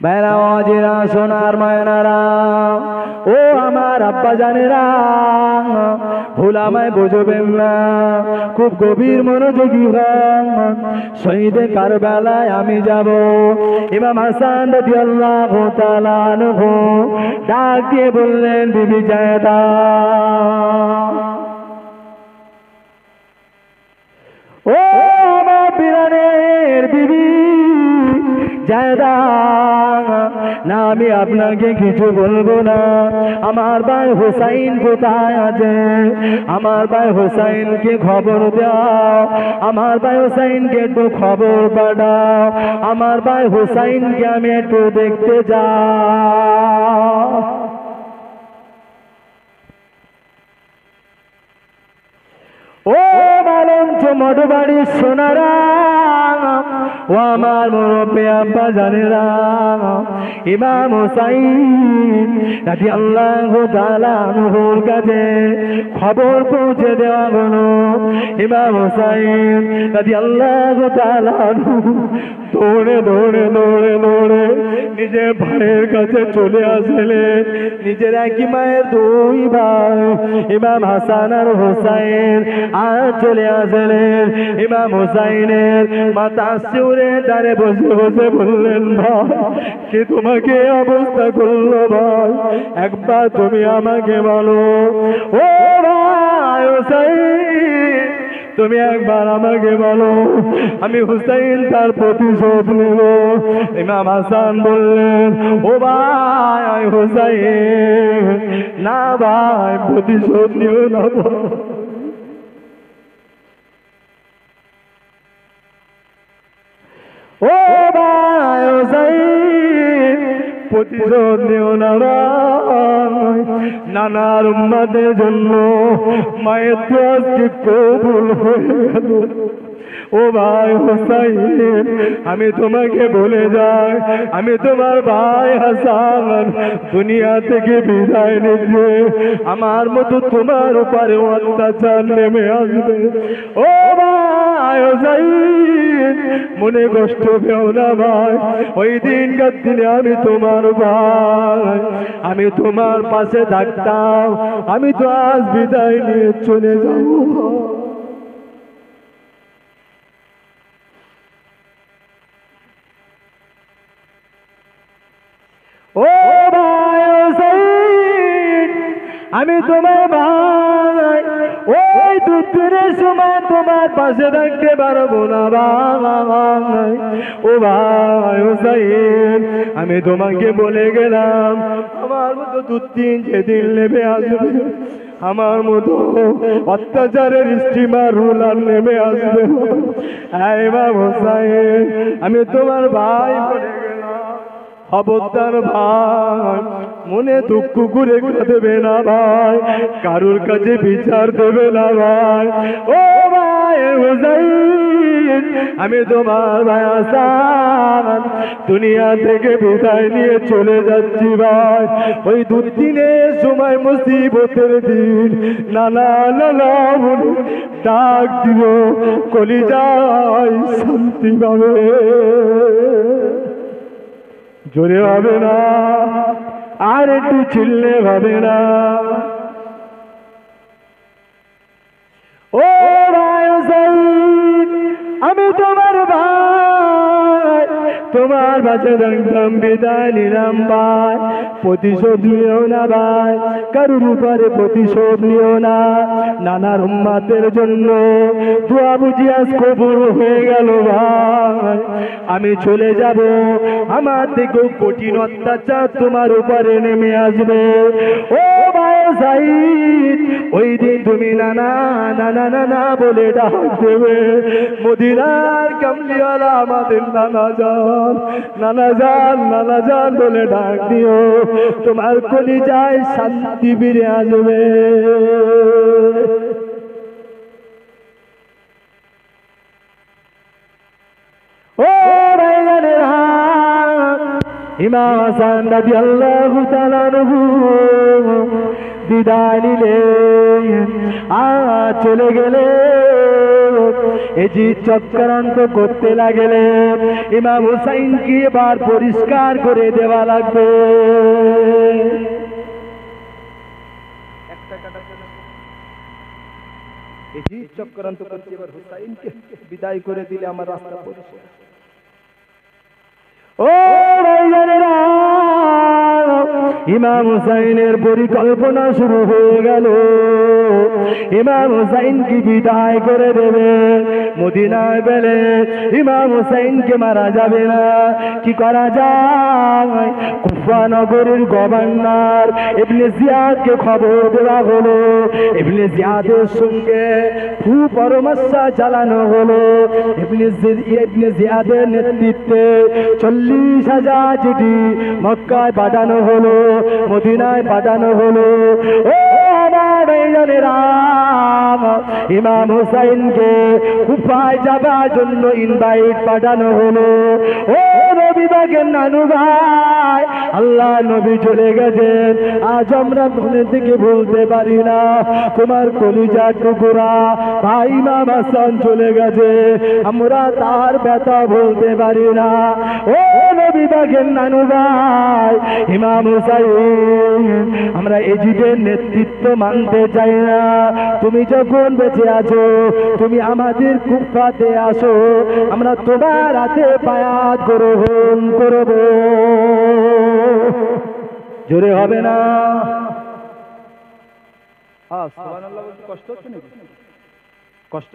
ভাইরা ওয়াজিরা, সোনার ময়নারা, ও আমার আব্বা জানেরা, ভুল আমায় বুঝবেন না, খুব গভীর মনোযোগী হন। শহীদে কারবালায় আমি যাব। ইমাম হাসান রাদিয়াল্লাহু তাআলা আনহু ডাক দিয়ে বললেন, বিবি জায়েদা, ও আমার প্রাণের বিবি জায়েদা, না আমি আপনাকে কিছু বলবো না। আমার ভাই হোসাইন কোথায় আছে? আমার ভাই হোসাইনকে খবর দাও, আমার ভাই হোসাইনকে একটু খবর পাঠাও, আমার ভাই হোসাইনকে আমি একটু দেখতে যাও। ও মালঞ্চ মঠবাড়ি সোনারা, ও আমার মুরব্বি আব্বা জানেরা, ইমাম হুসাইন রাদিয়াল্লাহু তাআলা আনহুর কাছে খবর পৌঁছে দেওয়া হলো। ইমাম হুসাইন রাদিয়াল্লাহু তাআলা আনহু দৌড়ে দৌড়ে দৌড়ে দৌড়ে নিজের ভাইয়ের কাছে চলে আসলেন। নিজের একই মায়ের দুই ভাই ইমাম হাসান আর হুসাইন আর চলে আসলেন। ইমাম হুসাইনের মাথা শিউরে দাঁড়ে বসে বসে বললেন, ভাই কে তোমাকে অবস্থা করলো ভাই, একবার তুমি আমাকে বলো। ও ভাই হুসাইন, তুমি একবার আমাকে বলো, আমি হুসাইন তার প্রতিশোধ নেব। ইমাম হাসান বললেন, ও ভাই হুসাইন, না ভাই প্রতিশোধ নিও না। ও ভাই হুসাইন, প্রতিশোধ নিও না ভাই, নানার উম্মতের জন্য মায়ের তো আজকে কবুল হয়ে গেল। ও ভাই হুসাইন, আমি তোমাকে বলে যাই, আমি তোমার ভাই হাসান দুনিয়া থেকে বিদায় নিচ্ছে, আমার মতো তোমার উপরে অত্যাচার নেমে আসবে। ও ভাই হুসাইন, মনে কষ্ট পেও না ভাই, ওই দিনকার দিনে আমি তোমার ভাই, আমি তোমার পাশে থাকতাম, আমি তো আজ বিদায় নিয়ে চলে যাব। ও ভাই হুসাইন, আমি তোমার ভাই, ওই দুঃখের সময় তোমার পাশে থাকতে পারবো না ভাই। ও ভাই হুসাইন, আমি তোমাকে বলে গেলাম, আমার মতো দুদিন যেদিন নেমে আসবে, আমার মতো অত্যাচারের স্টিমার রুলার নেমে আসবে। ইমাম হুসাইন, আমি তোমার ভাই বলে গেলাম, খবরদার ভাই, মনে দুঃখ করে দেবে না ভাই, কারুর কাছে বিচার দেবে না ভাই। ও ভাই হুসাইন, আমি তোমার ভাই হাসান দুনিয়া থেকে বিদায় নিয়ে চলে যাচ্ছি ভাই। ওই দুদিনের সময় মুসিবতের দিন নানা নানা বলে ডাক দিব, কলিজায় শান্তি পাবে। জোরে হবে না, আর একটু চিল্লে হবে না। ও ভাই হুসাইন, আমি তোমার ভাই, তোমার বাচ্চা থাকতাম, বিদায় নিলাম ভাই। প্রতিশোধ নিও না ভাই, কারুর উপরে প্রতিশোধ নিও না। নানার উম্মতের জন্য দোয়া বুঝি আজ কবুল হয়ে গেল ভাই। আমি চলে যাব, আমার থেকেও কঠিন অত্যাচার তোমার উপরে নেমে আসবে। ও ভাই সাইদ, ওই দিন তুমি নানা নানা নানা বলে ডাক দেবে, মদিনার কামলিওয়ালা আমাদের নানা যান, নানা যান, নানা যান বলে ডাক দিও, তোমার কলিজায় শান্তি ফিরে আসবে। ও ভাইজানেরা, ইমাম হাসান রাদিয়াল্লাহু তাআলা আনহু বিদায় নিলেন, আর চলে গেলে এজিদ চক্রান্ত করতে লাগলেন, ইমাম হুসাইনকে এবার পরিষ্কার করে দেওয়া লাগবে। এজিদ চক্রান্ত করতে এবার হুসাইনকে বিদায় করে দিলে আমার রাস্তা পরিষ্কার। ও ভাইজানেরা, ইমাম হুসাইনের পরিকল্পনা শুরু হয়ে গেল। ইমাম হুসাইনকে বিদায় করে দেবে, মদিনায় পেলে ইমাম হুসাইনকে মারা যাবে না। কি করা যায়? কুফা নগরীর গভর্নর ইবনে জিয়াদকে খবর দেওয়া হলো। ইবনে জিয়াদের সঙ্গে পরামর্শ চালানো হলো। ইবনে জিয়াদের নেতৃত্বে 40,000 চিঠি মক্কায় পাঠানো হলো, মদিনায় পাঠানো হলো। ও আমার ভাইজানেরা, ইমাম হুসাইনকে কুফায় যাবার জন্য ইনভাইট পাঠানো হলো। ও নবী বাগের নানু ভাই, আল্লাহ নবী চলে গেছেন, আজ আমরা মনে থেকে বলতে পারি না। তোমার কলিজার টুকরা ভাই ইমাম হাসান চলে গেছে, আমরা তার ব্যথা বলতে পারি না। ও নবী বাগের নানু ভাই ইমাম হুসাইন, আমরা এজিদের নেতৃত্ব মানতে চাই না। তুমি যখন বেঁচে আছো, তুমি আমাদের কুফাতে আসো, আমরা তোমার হাতে বায়াত গ্রহণ করব। জোরে হবে না? সুবহানাল্লাহ বলতে কষ্ট হচ্ছে নাকি? কষ্ট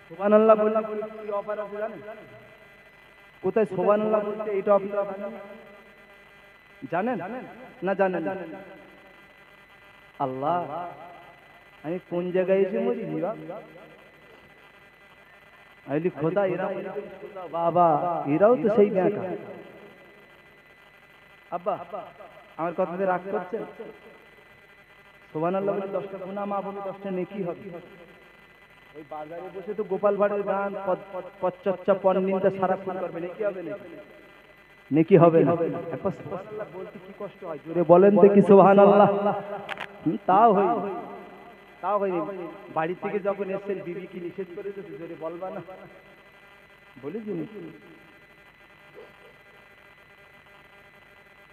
সুবহানাল্লাহ বললাম কি অফার আছে জানেন? কোথায় সুবহানাল্লাহ বলতে এটা আপনারা জানেন না জানেন? আল্লাহ, আমি কোন জায়গায় এসে মরি আইলি খোদা, এরা বাবা এরাও তো সেই ব্যাটা। আব্বা আমার কথাতে রাগ করছেন? সুবহানাল্লাহ বলে 10টা গুনাহ মাফ হবে, 10টা নেকি হবে। ওই বাজারে বসে তো গোপাল ভাড়ের গান পচ্চচ্চা পন্নিনটা সারাক্ষণ করবে, নেকি হবে না? নেকি হবে না? একবার সুবহানাল্লাহ বলতে কি কষ্ট হয়, জোরে বলেন তো কি সুবহানাল্লাহ। তাও হয়নি। বাড়ি থেকে যখন এসেছেন বিবি কি নিষেধ করেছে জোরে বলবা না? বলি জিনিস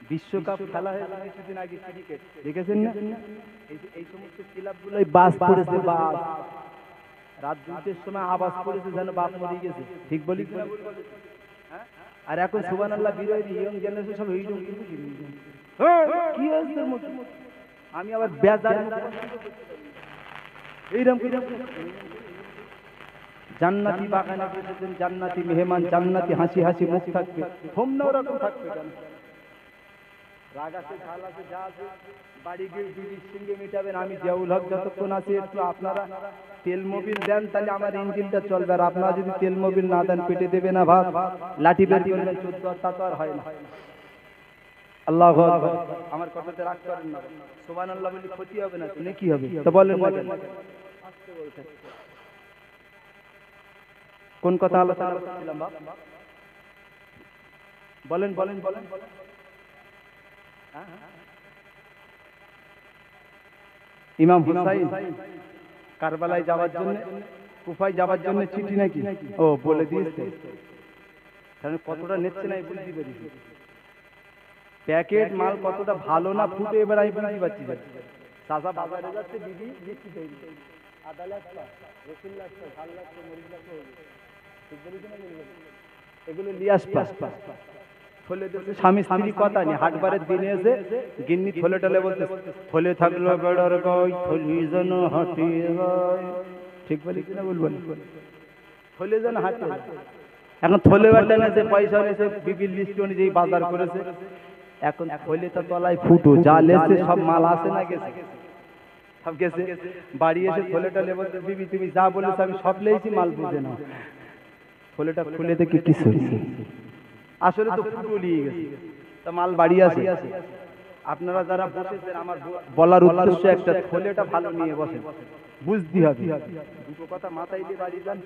বিশ্বকাপ খেলা হয়েছে কিছুদিন আগে, ক্রিকেট দেখেছেন না? এই সমস্ত ক্লাবগুলো বাস পড়েছে, বাস রাত 2টের সময় আওয়াজ পড়েছে যেন বাপ মরে গেছে। ঠিক বলি? আর এখন সুবহানাল্লাহ বিরোধী ইয়ং জেনারেশন সব এই কি হয়েছে? আমি আবার বেজার এইরকম জান্নাতি বাগানে বসেছেন, জান্নাতি মেহমান, জান্নাতি হাসি হাসি মুখ থাকবে, হোমনা ওরকম থাকবে কেন? রাগ আছে, ঝাল আছে, যা আছে বাড়ি গিয়ে বিবির সঙ্গে মেটাবেন। আমি জিয়াউল হক যতক্ষণ আছি একটু আপনারা তেল মোবিল দেন, তাহলে আমার ইঞ্জিনটা চলবে। আর আপনারা যদি তেল মোবিল না দেন পেটে দেবে না ভাত, লাঠি বের করবেন 14, তা তো আর হয় না। আল্লাহু আকবার। আমার কথাতে রাগ করেন না, সুবহানাল্লাহ বলি ক্ষতি হবে না, নেকি হবে। তো বলেন না কেন? কোন কথা আলোচনা করছিলাম বাপ? বলেন। ইমাম হুসাইন কারবালায় যাওয়ার জন্য, কুফায় যাওয়ার জন্য চিঠি নাকি ও বলে দিয়েছে, কারণ কতটা নেচ্ছে না বুঝতে পেরেছি। প্যাকেট মাল কতটা ভালো না ফুটে এবার আমি বুঝতে পারছি। চাচা বাজারে যাচ্ছে, বিবি লিখতে তৈরি, আদা লাগছে, রসুন লাগছে, ঝাল লাগছে, মরিচ লাগছে, ঠিক বলেছি না? এগুলো নিয়ে আসবা। স্বামী স্ত্রী কথা নেই, হাটবারের দিনে এসে গিন্নি থলে টলে বলতে, থলে থাকলো বেড়ার গায়, থলি যেন হাঁটি হয়। ঠিক বলেছি না? বলবেন থলে যেন হাঁটে। এখন থলে বাটা নেছে, পয়সা নেছে, বিবির লিস্ট অনুযায়ী বাজার করেছে। এখন থলে তো তলায় ফুটো, যা লেছে সব মাল আসে না, গেছে সব গেছে। বাড়ি এসে থলে টলে বলতে, বিবি তুমি যা বলেছো আমি সব লেছি, মাল বুঝে নাও। থলেটা খুলে দেখি কিছু আসলে তো ফুটো নিয়ে গেছে, তা মাল বাড়ি আছে। আপনারা যারা বসেছেন, আমার বলার উদ্দেশ্য একটা, থলেটা ভালো নিয়ে বসেন, বুঝতে হবে। দুটো কথা মাথায় দিয়ে বাড়ি যান।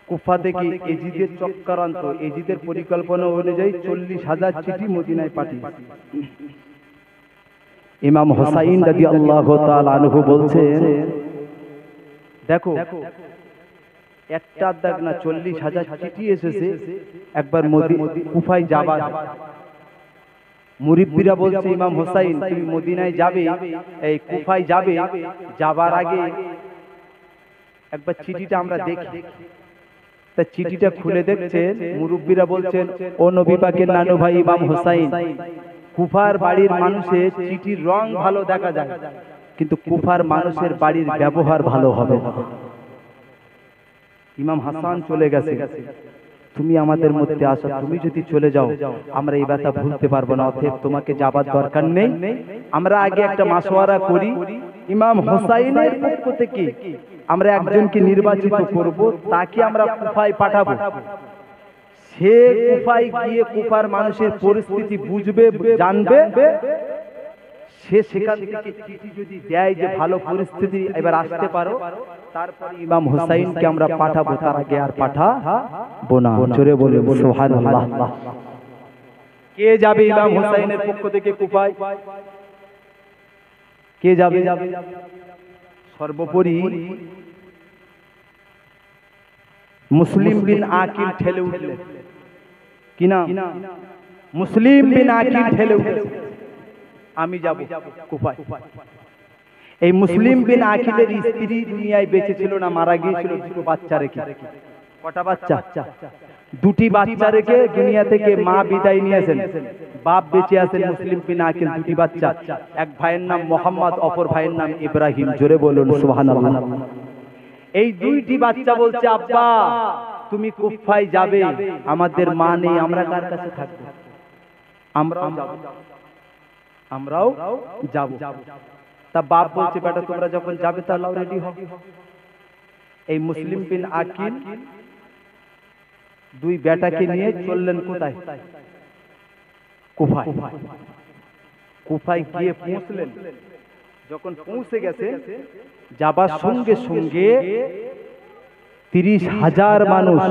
কুফা থেকে এজিদের চক্রান্ত, এজিদের পরিকল্পনা অনুযায়ী 40,000 চিঠি মদিনায় পাঠিয়েছে। ইমাম হুসাইন রাদিয়াল্লাহু তাআলা আনহু বলছেন, দেখো একটা দাগ না 40,000 চিঠি এসেছে একবার কুফায় যাবার। মুরিব্বিরা বলছে, ইমাম হুসাইন তুমি মদিনায় যাবে, এই কুফায় যাবে, যাবার আগে একবার চিঠিটা আমরা দেখি। তা চিঠিটা খুলে দেখছেন, মুরব্বীরা বলছেন, ও নবী পাকের নানু ভাই ইমাম হুসাইন, কুফার বাড়ির মানুষের চিঠির রং ভালো দেখা যায়, কিন্তু কুফার মানুষের বাড়ির ব্যবহার ভালো হবে না। ইমাম হাসান চলে গেছে, তুমি আমাদের মধ্যে আসো, তুমি যদি চলে যাও আমরা এই ব্যথা ভুলতে পারবো না, অতএব তোমাকে যাবার দরকার নেই। আমরা আগে একটা মাশওয়ারা করি, ইমাম হুসাইনের পক্ষ থেকে আমরা একজনকে নির্বাচিত করব, তাকে আমরা কুফায় পাঠাবো। সে কুফায় গিয়ে কুফার মানুষের পরিস্থিতি বুঝবে, জানবে। সে সেখান থেকে চিঠি যদি দেয় যে ভালো পরিস্থিতি, এবার আসতে পারো, তারপর ইমাম হুসাইনকে আমরা পাঠাবো, তার আগে আর পাঠাবো না। জোরে বলে সুবহানাল্লাহ। কে যাবে ইমাম হুসাইনের পক্ষ থেকে কুফায়? কে যাবে? সর্বোপরি মুসলিম বিন আকিল ঠেলে উঠলেন। কিনা মুসলিম বিন আকিল ঠেলে উঠলেন, আমি যাব কুফায়। এই মুসলিম বিন আকিলের স্ত্রী দুনিয়ায় বেঁচে ছিল না, মারা গিয়েছিল, দুটো বাচ্চা রেখে। কটা বাচ্চা? দুটি বাচ্চা রেখে দুনিয়া থেকে মা বিদায় নিয়েছেন, বাপ বেঁচে আছেন মুসলিম বিন আকিল, দুটি বাচ্চা, এক ভাইয়ের নাম মোহাম্মদ, অপর ভাইয়ের নাম ইব্রাহিম। জোরে বলুন সুবহানাল্লাহ। এই দুইটি বাচ্চা বলছে, আব্বা তুমি কুফায় যাবে, আমাদের মা নেই, আমরা কার কাছে থাকবো? আমরাও যাব। তা বাপ বলছে, বেটা তোমরা যখন যাবে তাহলে রেডি হও। এই মুসলিম বিন আকিল দুই বেটাকে নিয়ে চললেন কোথায়? কুফায়। কুফায় গিয়ে পৌঁছলেন। যখন পৌঁছে গেছে, যাবার সঙ্গে সঙ্গে 30,000 মানুষ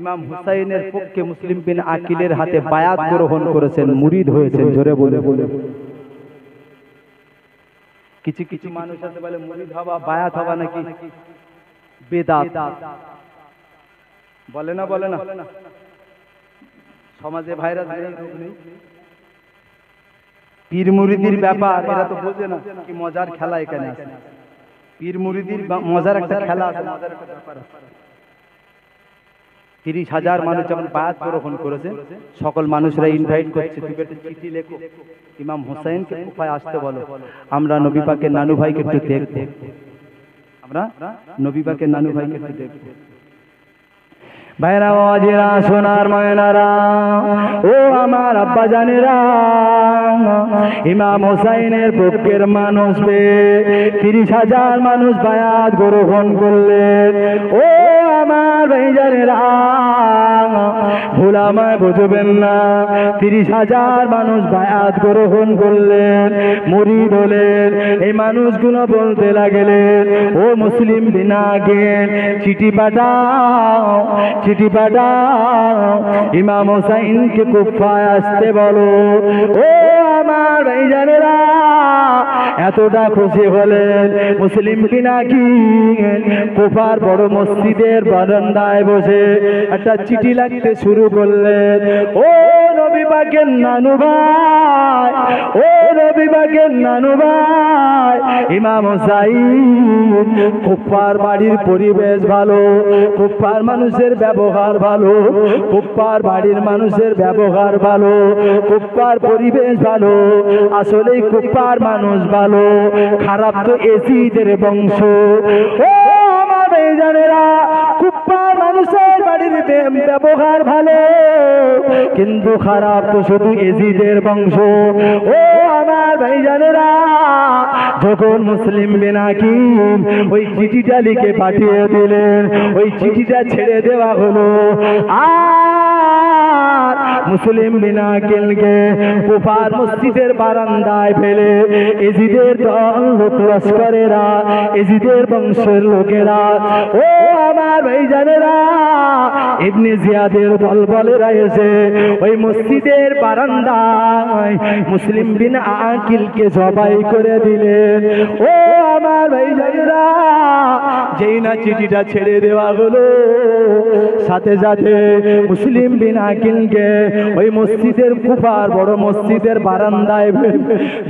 ইমাম হুসাইনের পক্ষে মুসলিম বিন আকিলের হাতে বায়াত গ্রহণ করেছেন, মুরিদ হয়েছেন। জোরে বলে বলে কিছু কিছু মানুষ আছে বলে মুরিদ হওয়া বায়াত হওয়া নাকি বেদাত, বলে না বলে না? সমাজে ভাইরাস নেই। পীর মুরিদির ব্যাপার এরা তো বোঝে না কি মজার খেলা এখানে আছে। পীর মুরিদির মজার একটা খেলা আছে, মজার একটা ব্যাপার আছে। 30,000 মানুষ যখন বায়াত গ্রহণ করেছে, সকল মানুষরা ইনভাইট করছে, তুমি একটা চিঠি লেখো, ইমাম হুসাইনকে কুফায় আসতে বলো, আমরা নবী পাকের নানু ভাইকে একটু দেখব, আমরা নবী পাকের নানু ভাইকে একটু দেখব। ভাইরা ওয়াজিরা সোনার ময়নারা, ও আমার আব্বা জানেরা, ইমাম হোসাইনের পক্ষের মানুষ পেয়ে 30,000 মানুষ বায়াত গ্রহণ করলেন। ও আমার ভাইজানেরা, ভুল আমায় বুঝবেন না, 30,000 মানুষ বায়াত গ্রহণ করলেন, মুরিদ হলেন। এই মানুষগুলো বলতে লাগলেন, ও মুসলিম বিন আকিল, চিঠি পাঠাও, চিঠি পাঠাও, ইমাম হোসাইনকে কুফায় আসতে বলো। ও আমার ভাইজানেরা, এতটা খুশি হলেন মুসলিম বিন আকিল কুফার বড় মসজিদের বারান্দায় বসে একটা চিঠি লিখতে শুরু করলেন। ও নবী পাকের নানু ভাই, ও নবী পাকের নানু ভাই, ইমাম হোসাইন, কুফার বাড়ির পরিবেশ ভালো, কুফার মানুষের ব্যবহার ভালো, কুফার বাড়ির মানুষের ব্যবহার ভালো, কুফার পরিবেশ ভালো, আসলেই কুফার মানুষ ভালো, খারাপ তো এজিদের বংশ। ও আমার ভাইজানেরা, কুফার মানুষের বাড়ির ব্যবহার ভালো, কিন্তু খারাপ তো শুধু এজিদের বংশ। ও আমার ভাইজানেরা, যখন মুসলিম বিন আকিল ওই চিঠিটা লিখে পাঠিয়ে দিলেন, ওই চিঠিটা ছেড়ে দেওয়া হলো। আর মুসলিম বিন আকিলকে কুফার মসজিদের বারান্দায় ফেলে এজিদের দল লোক লস্করেরা, এজিদের বংশের লোকেরা, ও আমার ভাইজানেরা, ইবনে জিয়াদের দল বলেরা এসে ওই মসজিদের বারান্দায় মুসলিম বিন আকিলকে জবাই করে দিলেন। ও আমার ভাইজানেরা, যেই না চিঠিটা ছেড়ে দেওয়া হলো, সাথে সাথে মুসলিম বিন আকিলকে ওই মসজিদের কুফার বড় মসজিদের বারান্দায়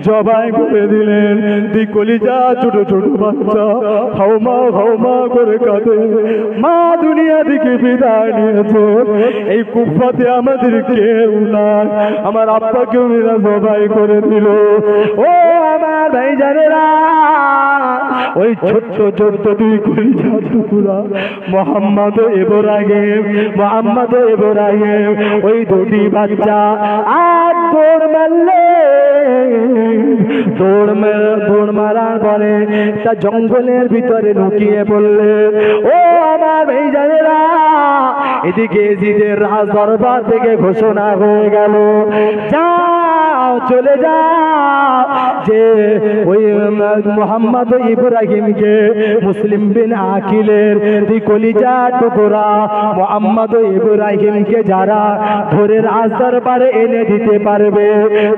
জবাই করে দিলেন। তুই কলিজা ছোট ছোট বাচ্চা হাউমা হাউমা করে কাঁদে, মা দুনিয়া থেকে বিদায় নিয়েছে, এই কুফাতে আমাদের কেউ নাই, আমার আব্বাকেও এরা জবাই করে দিল। ও আমার ভাইজানেরা, ওই ছোট্ট ছোট্ট দুই কলিজা টুকরা মোহাম্মদ ইব্রাহিম, মোহাম্মদ ইব্রাহিম, ওই দুটি বাচ্চা আর দৌড় মারলে, দৌড় মারার পরে তা জঙ্গলের ভিতরে ঢুকিয়ে পড়লে। ও আমার ভাইজানেরা, এদিকে এজিদের রাজ দরবার থেকে ঘোষণা হয়ে গেল, যাও চলে যাও, যে ওই মোহাম্মদ ইব্রাহিমকে মুসলিম বিন আকিলের দুই কলিজা টুকরা মোহাম্মদ ইব্রাহিমকে যারা ধরে রাজ দরবারে এনে দিতে পারবে,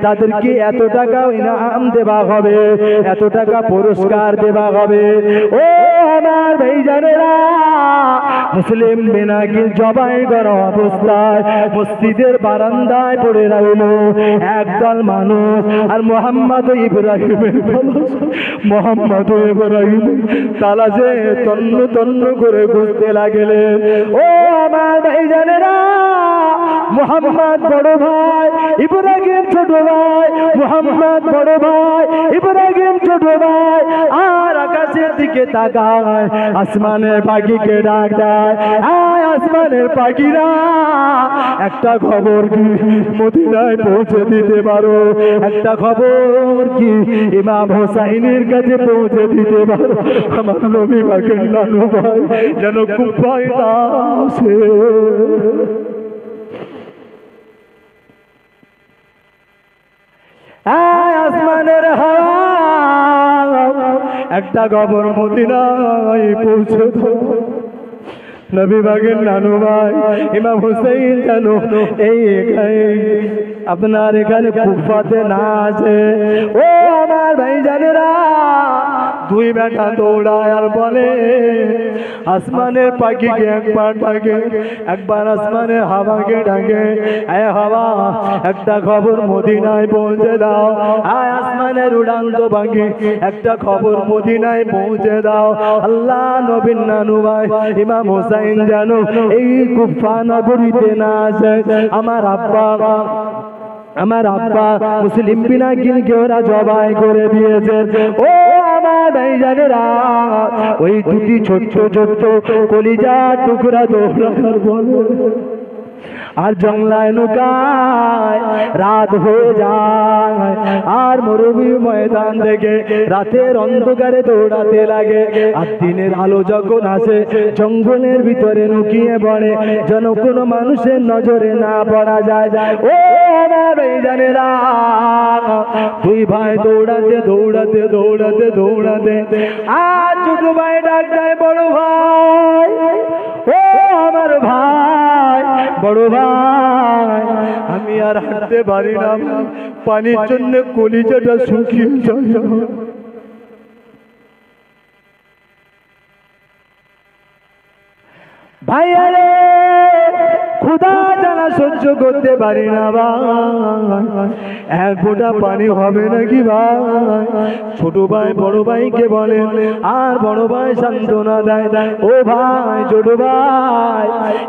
তাদেরকে এত টাকা ইনাম দেওয়া হবে, এত টাকা পুরস্কার দেওয়া হবে। ও আমার ভাইজানেরা, মুসলিম বিনাকি জবাই করা অবস্থায় মসজিদের বারান্দায় পড়ে রইল একদল মানুষ। আর মোহাম্মদ ইব্রাহিম তালাশে তন্ন তন্ন করে খুঁজতে লাগলেন। ও আমার ভাইজানেরা, মোহাম্মদ বড় ভাই, ইব্রাহিম ছোট ভাই, মোহাম্মদ বড় ভাই, ইব্রাহিম ছোট ভাই। আর আকাশের দিকে তাকায়, আসমানের পাখিকে ডাক দেয়, আয় আসমানের পাখিরা, একটা খবর কি মদিনায় পৌঁছে দিতে পারো? একটা খবর কি ইমাম হোসাইনের কাছে পৌঁছে দিতে পারো? আমার নবী পাকের নানু ভাই যেন কুফায় না আসে। আসমানের হাওয়া একটা খবর মদিনায় পৌঁছে দাও। নবী বাগের নানু ভাই ইমাম হুসাইন জানো এই আপনার এখানে কুফাতে না আছে। ও আমার ভাইজানেরা, দুই বেটা দৌড়ায় আর বলে, আসমানের পাখিকে একবার ডাকে, একবার আসমানের হাওয়াকে ডাকে, এ হাওয়া একটা খবর মদিনায় পৌঁছে দাও। আয় আসমানের উড়ান্ত পাখি একটা খবর মদিনায় পৌঁছে দাও। আল্লাহ নবীর নানু ভাই ইমাম হুসাইন জানো এই কুফা নগরীতে না আসে। আমার আব্বা মুসলিম বিনা কিনকে ওরা জবাই করে দিয়েছে। ও আমার ভাইজানেরা, ওই দুটি ছোট্ট ছোট্ট কলিজা টুকরা দৌড়ানোর বলে আর জংলায় নুকায় রাত হয়ে যায়। আর মরুভূমি ময়দান থেকে রাতের অন্ধকারে দৌড়াতে লাগে। আর দিনের আলো যখন আসে জঙ্গলের ভিতরে লুকিয়ে পড়ে যেন কোনো মানুষের নজরে না পড়া যায়। ও আমার ভাইজানেরা, দুই ভাই দৌড়াতে দৌড়াতে দৌড়াতে দৌড়াতে আর ছোট ভাই ডাক দেয়, বড় ভাই, ও আমার ভাই, বড় ভাই, আমি আর হাঁটতে পারি না, পানির জন্য কলিজাটা শুকিয়ে যায়। ভাই আরে ক্ষুধা জ্বালা সহ্য করতে পারি না ভাই, এক ফোঁটা পানি হবে নাকি ভাই? ছোট ভাই বড় ভাইকে বলে, আর বড় ভাই সান্ত্বনা দেয়, ও ভাই ছোট ভাই,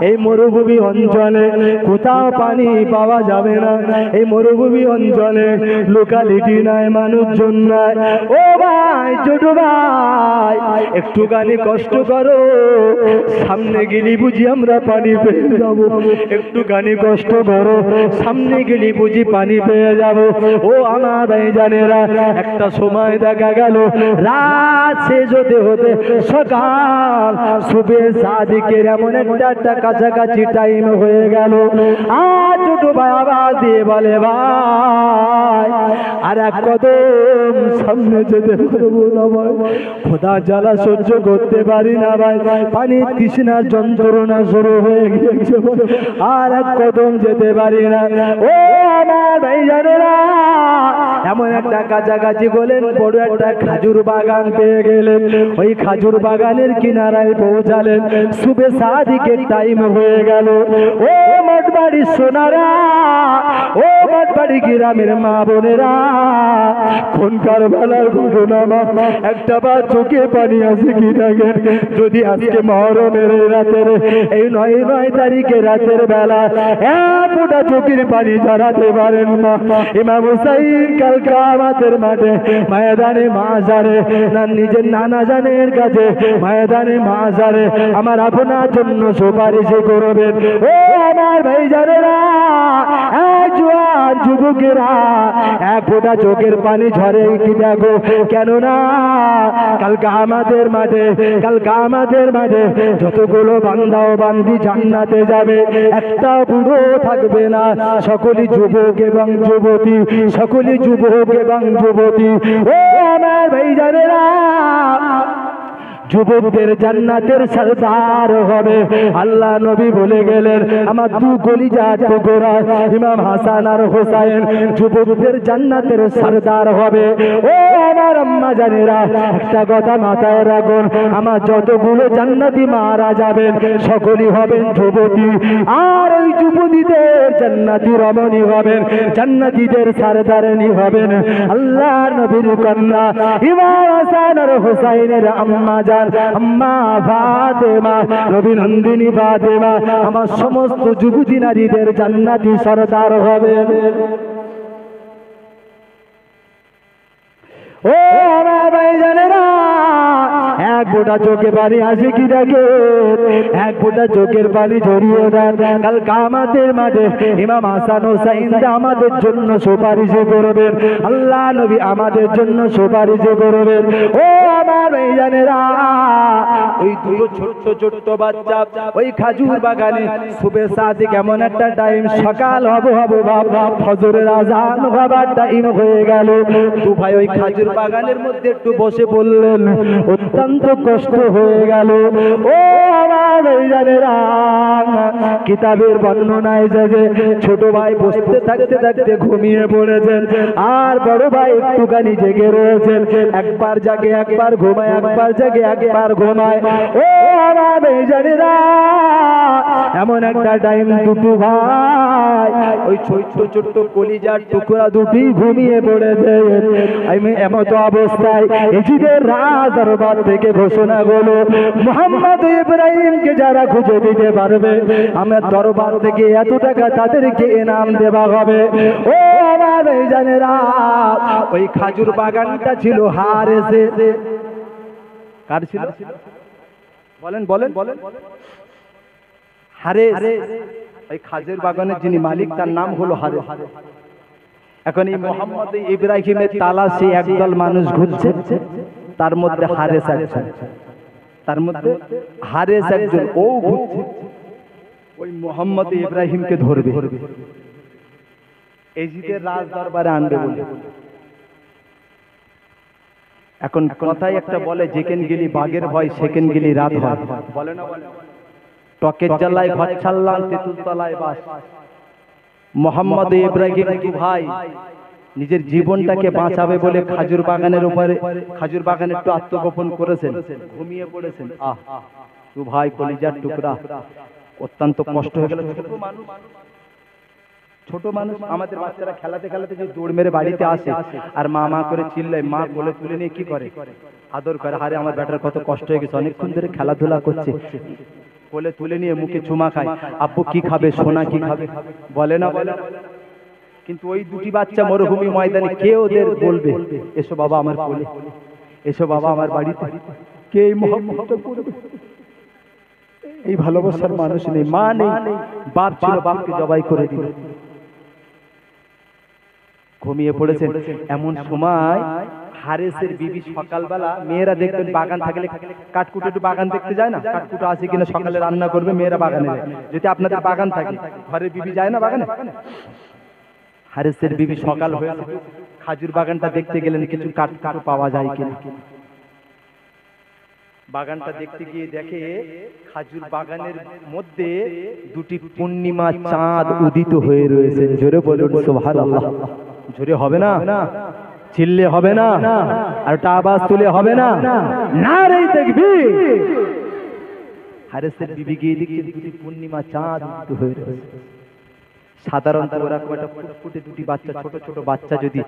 এই মরুভূমি অঞ্চলে কোথাও পানি পাওয়া যাবে না। এই মরুভূমি অঞ্চলে লোকালিটি নাই, মানুষজন নাই। ও ভাই ছোট ভাই, একটুখানি কষ্ট করো, সামনে গেলি বুঝি আমরা পানি পেয়ে যাবো। একটুখানি কষ্ট করো, সামনে গেলি বুঝি পানি পেয়ে যাবো। ও আমার ভাইজানেরা, একটা সময় দেখা গেল রাত শেষ হতে হতে সকাল, সুবে সাদিকের এমন একটা কাছাকাছি টাইম হয়ে গেল। আর ছোট ভাই আওয়াজ দিয়ে বলে, ভাই আর এক কদম সামনে যেতে পারবো না ভাই, খোদা জ্বালা সহ্য করতে পারি না ভাই, পানির তৃষ্ণার যন্ত্রণা শুরু হয়ে গিয়েছে, আর এক কদম যেতে পারি না। ও আমার ভাইজানেরা, এমন একটা কাছাকাছি বলেন বড় একটা খাজুর বাগান পেয়ে গেলেন। ওই খাজুর বাগানের কিনারায় পৌঁছালেন। সুবে সাদিকের টাইম হয়ে গেল। ও মঠবাড়ি সোনারা, ও মঠবাড়ি গ্রামের মা বোনেরা, কোনকার বেলার ঘটনা একটা বার চোখে পানি আসে কি থাকে। যদি আজকে মহরমের রাতের এই 9 তারিখে রাতের বেলা এক ফোঁটা চোখের পানি ঝরাতে পারেন না, ইমাম হুসাইন কাল কিয়ামতের মাঠে ময়দানে মাশারে না নিজের নানা জানের কাছে ময়দানে মাশারে আমার আপনার জন্য সুপারিশ করবেন। ও আমার ভাইজানেরা, এক জোয়ান যুবকেরা, এক ফোঁটা চোখের পানি ঝরে কি দেখো, কেননা কাল কিয়ামতের মাঠে যতগুলো বান্দা ও বান্দি জান্নাতে যাবে একটা বুড়ো থাকবে না, সকলেই যুবক এবং যুবতী, সকলেই যুবক এবং যুবতী। ও আমার ভাইজানেরা, যুবকদের জান্নাতের সরদার হবে। আল্লাহ নবী বলে গেলেন আমার দু কলিজা টুকরা ইমাম হাসান আর হোসেন যুবকদের জান্নাতের সরদার হবে। ও আমার আম্মা জানেরা, একটা কথা মাথায় রাখুন, আমার যতগুলো জান্নাতি মারা যাবেন সকলেই হবেন যুবতী, আর ওই যুবতীদের জান্নাতি রমণী হবেন, জান্নাতীদের সরদারনি হবেন আল্লাহ নবীর কন্যা ইমাম হাসান আর হোসেনের আম্মা জান আম্মা ফাতেমা, নবী নন্দিনী ফাতেমা আমার সমস্ত যুবতী নারীদের জান্নাতি সরদার হবেন। ও আমার ভাইজানেরা, এক ফোঁটা চোখে পানি আসে কি দেখে, এক ফোঁটা চোখের পানি ঝরিয়ে দেন। কাল কিয়ামতের মাঠে ইমাম হাসান হোসেন আমাদের জন্য সুপারিশ করবেন, আল্লাহ নবী আমাদের জন্য সুপারিশ করবেন। ও আমার ভাইজানেরা, ওই দুটো ছোট্ট ছোট্ট বাচ্চা ওই খাজুর বাগানে সুবে সাদিক এমন একটা টাইম, সকাল হবে বাবা, ফজরের আজান হবার টাইম হয়ে গেল। দু ভাই ওই খাজুর বাগানের মধ্যে একটু বসে পড়লেন, অত্যন্ত কষ্ট হয়ে গেল। ও আমার ভাইজানেরা, কিতাবের বর্ণনায় যে ছোট ভাই বসতে থাকতে থাকতে ঘুমিয়ে পড়েছেন, আর বড় ভাই একটুখানি জেগে রয়েছেন, একবার জাগে একবার ঘুমায়, একবার জাগে একবার ঘুমায়। ও আমার ভাইজানেরা, এমন একটা টাইম দুটো ভাই ওই ছোট্ট ছোট্ট কলিজার টুকরা দুটি ঘুমিয়ে পড়েছে। আমি এমত অবস্থায় এজিদের রাজ দরবার থেকে ঘোষণা হলো, মুহাম্মদ ইব্রাহিমকে যারা খুঁজে দিতে পারবে আমার দরবার থেকে এত টাকা তাদেরকে ইনাম দেওয়া হবে। ও আমার ভাইজানেরা, ওই খাজুর বাগানটা ছিল হারেসে। কার ছিল? বলেন বলেন বলেন। হারেস, ওই খাজুর বাগানের যিনি মালিক তার নাম হলো হারেস। এখন এই মুহাম্মদ ইব্রাহিমের তালাশে একদল মানুষ ঘুরছে, তার মধ্যে হারেস একজন, তার মধ্যে হারেস একজন, ও ঘুরছে ওই মুহাম্মদ ইব্রাহিমকে ধরবে, এজিদের রাজ দরবারে আনবে বলে। এখন কথাই একটা বলে, যেখানে গেলি বাঘের ভয় সেখানে গেলি রাত হয়, বলে না? বলে টকের জ্বালায় ঘর ছাড়লাম তেঁতুল তলায় বাস। মুহাম্মদ ইব্রাহিম কি ভাই নিজের জীবনটাকে বাঁচাবে বলে খাজুর বাগানের উপরে, খাজুর বাগানে একটু আত্মগোপন করেছেন, ঘুমিয়ে পড়েছেন। আহ তু ভাই কলিজার টুকরা, অত্যন্ত কষ্ট হয়ে গেল। ছোট মানুষ আমাদের বাচ্চারা খেলাতে খেলাতে যে দৌড় মেরে বাড়িতে আসে আর মা মা করে চিল্লায়, মা কোলে তুলে নিয়ে কি করে, আদর করে। আরে আমার বেটার কত কষ্ট হয়ে গেছে, অনেকক্ষণ ধরে খেলাধুলা করছে, কোলে তুলে নিয়ে মুখে চুমা খায়, আব্বু কি খাবে, সোনা কি খাবে, বলে না? বলে। কিন্তু ওই দুটি বাচ্চা মরুভূমি ময়দানে কে ওদের বলবে এসো বাবা আমার কোলে, এসো বাবা আমার বাড়িতে, কে এই মহব্বত করবে? এই ভালোবাসার মানুষ নেই, মা নেই, বাপ ছিল বাপকে জবাই করে দিল। ঘুমিয়ে পড়েছেন। এমন সময় হারেসের বিবি সকালবেলা, মেয়েরা দেখবেন বাগান থাকলে কাঠকুটো একটু বাগান দেখতে যায় না, কাঠকুটো আছে কিনা সকালে রান্না করবে, মেয়েরা বাগানে যায়। যদি আপনাদের বাগান থাকে, ঘরের বিবি যায় না বাগানে? হারেসের বিবি সকাল হয়ে খাজুর বাগানটা দেখতে গেলেন, কিছু কাঠকুটো পাওয়া যায় কিনা। বাগানটা দেখতে গিয়ে দেখে খাজুর বাগানের মধ্যে দুটি পূর্ণিমা চাঁদ উদিত হয়ে রয়েছে। জোরে বলুন সুবহানাল্লাহ। জোরে হবে না, চিল্লে হবে না, আর একটা আওয়াজ তুলে হবে না, নারে তাকবীর। হারেসের বিবি গিয়ে দেখে দুটি পূর্ণিমা চাঁদ উদিত হয়ে রয়েছে। সাধারণত ওরা একটা ফুটফুটে দুটি বাচ্চা, ছোট ছোট বাচ্চা যদি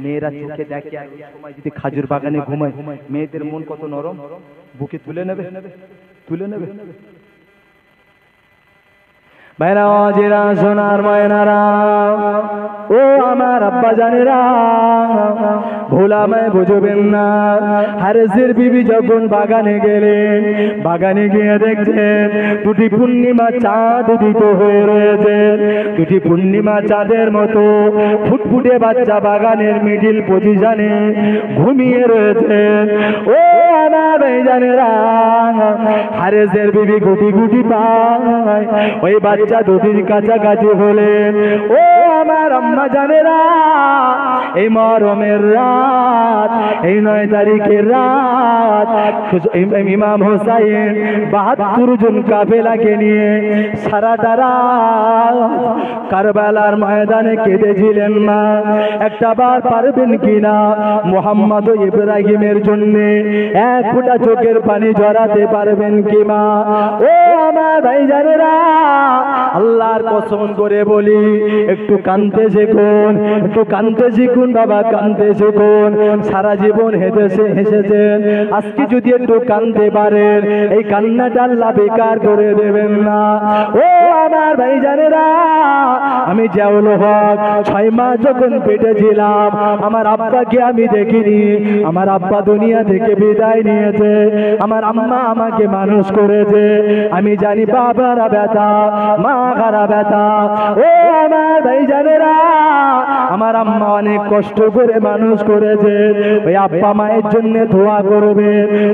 মেয়েরা চোখে দেখে আর ওই সময় যদি খাজুর বাগানে ঘুমায়, মেয়েদের মন কত নরম, বুকে তুলে নেবে, তুলে নেবে। ভাইরা জিরা সোনার ময়নারা, ও আমার আব্বা জানেরা, ভোলামায় বুঝবেন না। হারেসের বিবি যখন বাগানে গেলেন, বাগানে গিয়ে দেখছেন দুটি পূর্ণিমা চাঁদ উদিত হয়ে রয়েছে। দুটি পূর্ণিমা চাঁদের মতো ফুটফুটে বাচ্চা বাগানের মিডিল পজিশনে ঘুমিয়ে রয়েছে। ও আমার ভাইজানেরা, হারেসের বিবি গুটি গুটি পায় ওই বাচ্চা বাচ্চা দুদিন কাছাকাছি হলেন। ও আমার আম্মা জানেরা, এই মহরমের রাত, এই 9 তারিখের রাত ইমাম হোসাইন 72 জন কাফেলাকে নিয়ে সারাটা রাত কারবালার ময়দানে কেঁদেছিলেন। মা একটা বার পারবেন কিনা মুহাম্মদ ও ইব্রাহিমের জন্য এক ফোঁটা চোখের পানি ঝরাতে পারবেন কি মা? ও আমার ভাইজানেরা, আল্লাহর কসম করে বলি, একটু কাঁদতে শিখুন, একটু কাঁদতে শিখুন বাবা, কাঁদতে শিখুন। সারা জীবন হেসেছেন, আজকে যদি একটু কাঁদতে পারেন, এই কান্নাটা আল্লাহ বেকার করে দেবেন না। ও আমার ভাইজানেরা, আমি জিয়াউল হক 6 মাস যখন পেটে ছিলাম, আমার আব্বাকে আমি দেখিনি। আমার আব্বা দুনিয়া থেকে বিদায় নিয়েছে, আমার আম্মা আমাকে মানুষ করেছে। আমি জানি বাবারা ব্যথা, মা খারা ব্যথা। ও আমার ভাইজানেরা, আমার আম্মা অনেক কষ্ট করে মানুষ করেছে। ওই আব্বা মায়ের জন্য দোয়া করবে।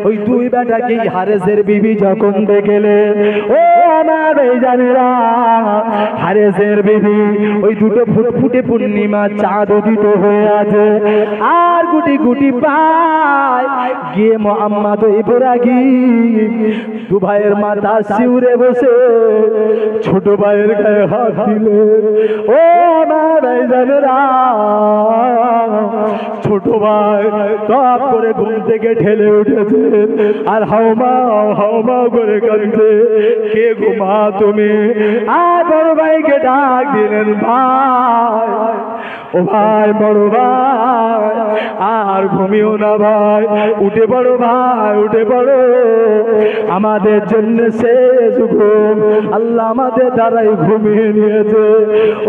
ওই 2 বেটাকে হারেসের বিবি যখন দেখলেন, ও আমার ভাইজানেরা, হারেসের বিবি ওই দুটো ফুটফুটে পূর্ণিমা চাঁদ উদিত হয়ে আছে, আর গুটি গুটি পায় গিয়ে মুহাম্মদ ও ইব্রাহিম 2 ভাইয়ের মাথা শিউরে বসে ছোট ভাইয়ের গায়ে হাত দিলে। ও আমার ভাইজানেরা, ছোট ভাই টপ করে ঘুম থেকে ঠেলে উঠেছে আর হাওমা করে কাঁদছে। কে ঘুমা তুমি? আর বড় ভাইকে ডাক দিলেন, ভাই, ও ভাই, বড় ভাই, আর ঘুমিও না ভাই, উঠে পড়ো ভাই, উঠে পড়ো। আমাদের জন্য শেষ ঘুম আল্লাহ আমাদের দ্বারাই ঘুমিয়ে নিয়েছে।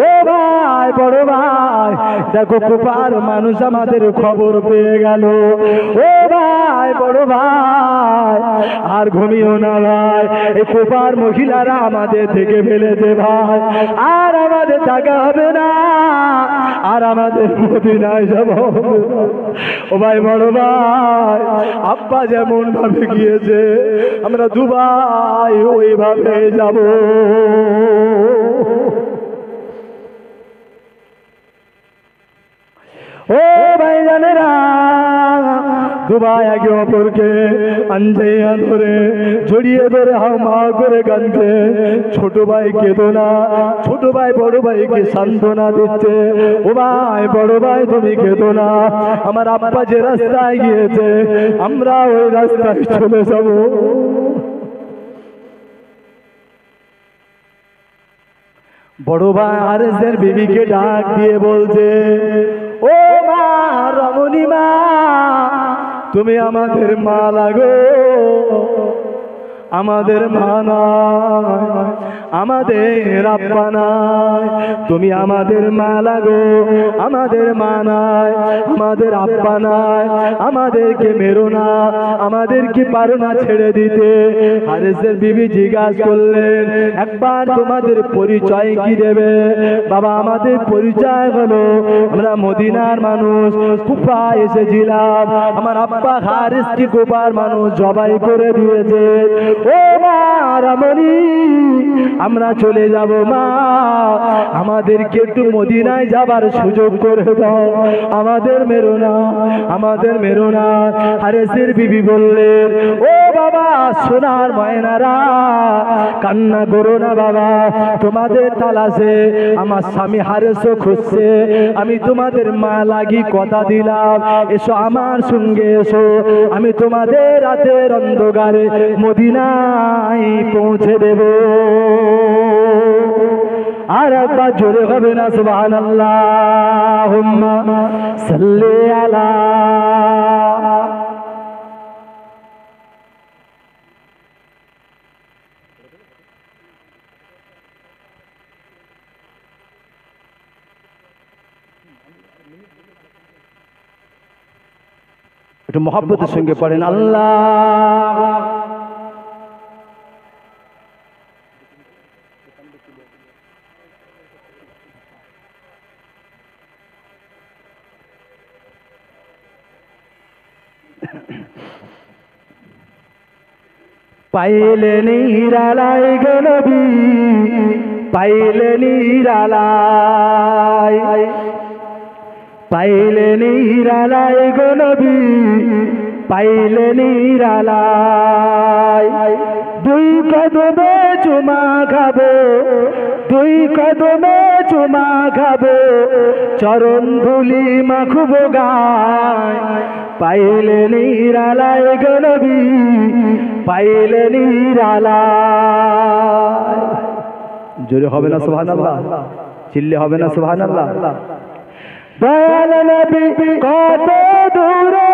ও ভাই, বড় ভাই, দেখো কুপার মানুষ আমাদের খবর পেয়ে গেল। ও ভাই, বড় ভাই, আর ঘুমিও না ভাই, এই কুপার মহিলারা আমাদের থেকে ফেলেছে ভাই, আর আমাদের টাকা হবে না, আর আমাদের মদিনায় যাব। ও ভাই, বড় ভাই, আব্বা যেমন ভাবে গিয়েছে আমরা 2 ভাই ওইভাবে যাব। ও ভাইজানেরা, 2 ভাই একে অপরকে আঞ্জে ধরে জড়িয়ে ধরে হাওমা করে কাঁদছে। ছোট ভাই কেঁদো না, ছোট ভাই বড় ভাইকে সান্ত্বনা দিচ্ছে। ও ভাই, বড় ভাই, তুমি কেঁদো না, আমার আব্বা যে রাস্তায় গিয়েছে আমরা ওই রাস্তায় চলে যাব। বড় ভাই হারেসের বিবিকে ডাক দিয়ে বলছে, ও মা রমণী মা, তুমি আমাদের মা লাগো, আমাদের মা নাই, আমাদের আব্বা নাই, তুমি আমাদের মা লাগো, আমাদের মা নাই, আমাদের আব্বা নাই, আমাদেরকে মেরো না, আমাদেরকে পারো না ছেড়ে দিতে। হারেসের বিবি জিজ্ঞাসা করলেন, একবার তোমাদের পরিচয় কি দেবে? বাবা, আমাদের পরিচয় হলো আমরা মদিনার মানুষ, কুফা এসেছিলাম, আমার আব্বা হারেসকে কুফার মানুষ জবাই করে দিয়েছে। ও মা রমণী, আমরা চলে যাব মা, আমাদেরকে একটু মদিনায় যাবার সুযোগ করে দাও, আমাদের মেরো না, আমাদের মেরো না। হারেসের বিবি বললেন, ও বাবা সোনার ময়নারা, কান্না করো না বাবা, তোমাদের তালাশে আমার স্বামী হারেসও খুঁজছে, আমি তোমাদের মা লাগি কথা দিলাম, এসো আমার সঙ্গে এসো, আমি তোমাদের রাতের অন্ধকারে মদিনায় পৌঁছে দেব। আর একবার জোরে হবে না সুবহানাল্লাহুম্মা সাল্লি আলা। একটু মহব্বতের সঙ্গে পড়েন আল্লাহ। পাইলে নিরালাই গো নবী, পাইলে নিরালায়, পাইলে নিরালায় গো নবী, পাইলে নিরালায়। দুই কদমে চুমা খাবো, দুই কদমে চুমা খাবো, চরণ ধুলি মাখবো গায়, পাইলে নিরালায় গো নবী, পাইলে নিরালায়। জোরে হবে না সুবহানাল্লাহ? চিল্লে হবে না সুবহানাল্লাহ? দয়াল নবী কত দূরে,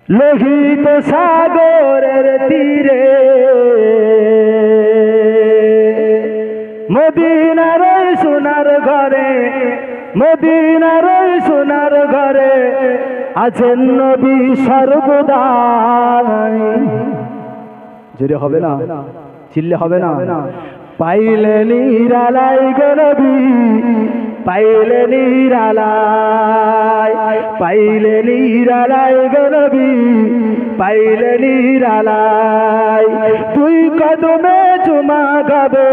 লোহিত সাগরের তীরে, মদিনার সোনার ঘরে, মদিনার সোনার ঘরে আছেন নবী সর্বদাই। জোরে হবে না? চিল্লে হবে না? পাইলে নিরালায় গো নবী, পাইলে নিরালায়, পাইলে নিরালায় গো নবী, পাইলে নিরালায়। দুই কদমে চুমা খাবো,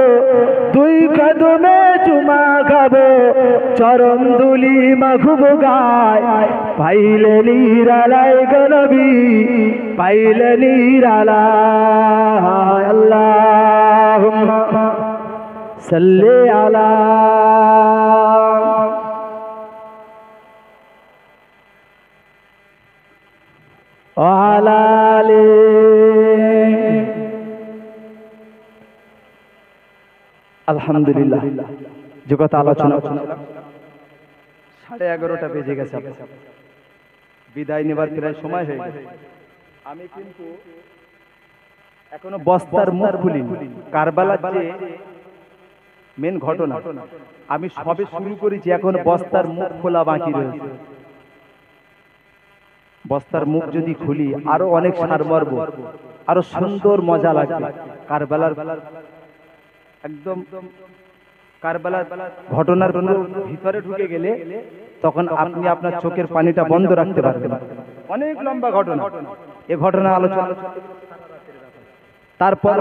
দুই কদমে চুমা খাবো, চরণ ধুলি মাখবো গায়, পাইলে নিরালায় গো নবী, পাইলে নিরালায়। আল্লাহুম্মা সাল্লি আলা ওয়ালা আলি। আলহামদুলিল্লাহ, যে কথা আলোচনা 11:30 বেজে গেছে, বিদায় নেবার প্রায় সময় হয়ে গেছে। আমি কিন্তু এখনো বস্তার মুখ খুলিনি। কারবালার যে মেন ঘটনা আমি সবে শুরু করেছি, এখন বস্তার মুখ খোলা বাকি রয়েছে। বস্তার মুখ যদি খুলি আরো অনেক সারমর্ম, আরো সুন্দর মজা লাগবে। কারবালার একদম কারবালার ঘটনার ভিতরে ঢুকে গেলে তখন আপনি আপনার চোখের পানিটা বন্ধ রাখতে পারবেন। অনেক লম্বা ঘটনা, এ ঘটনা আলোচনা। তারপর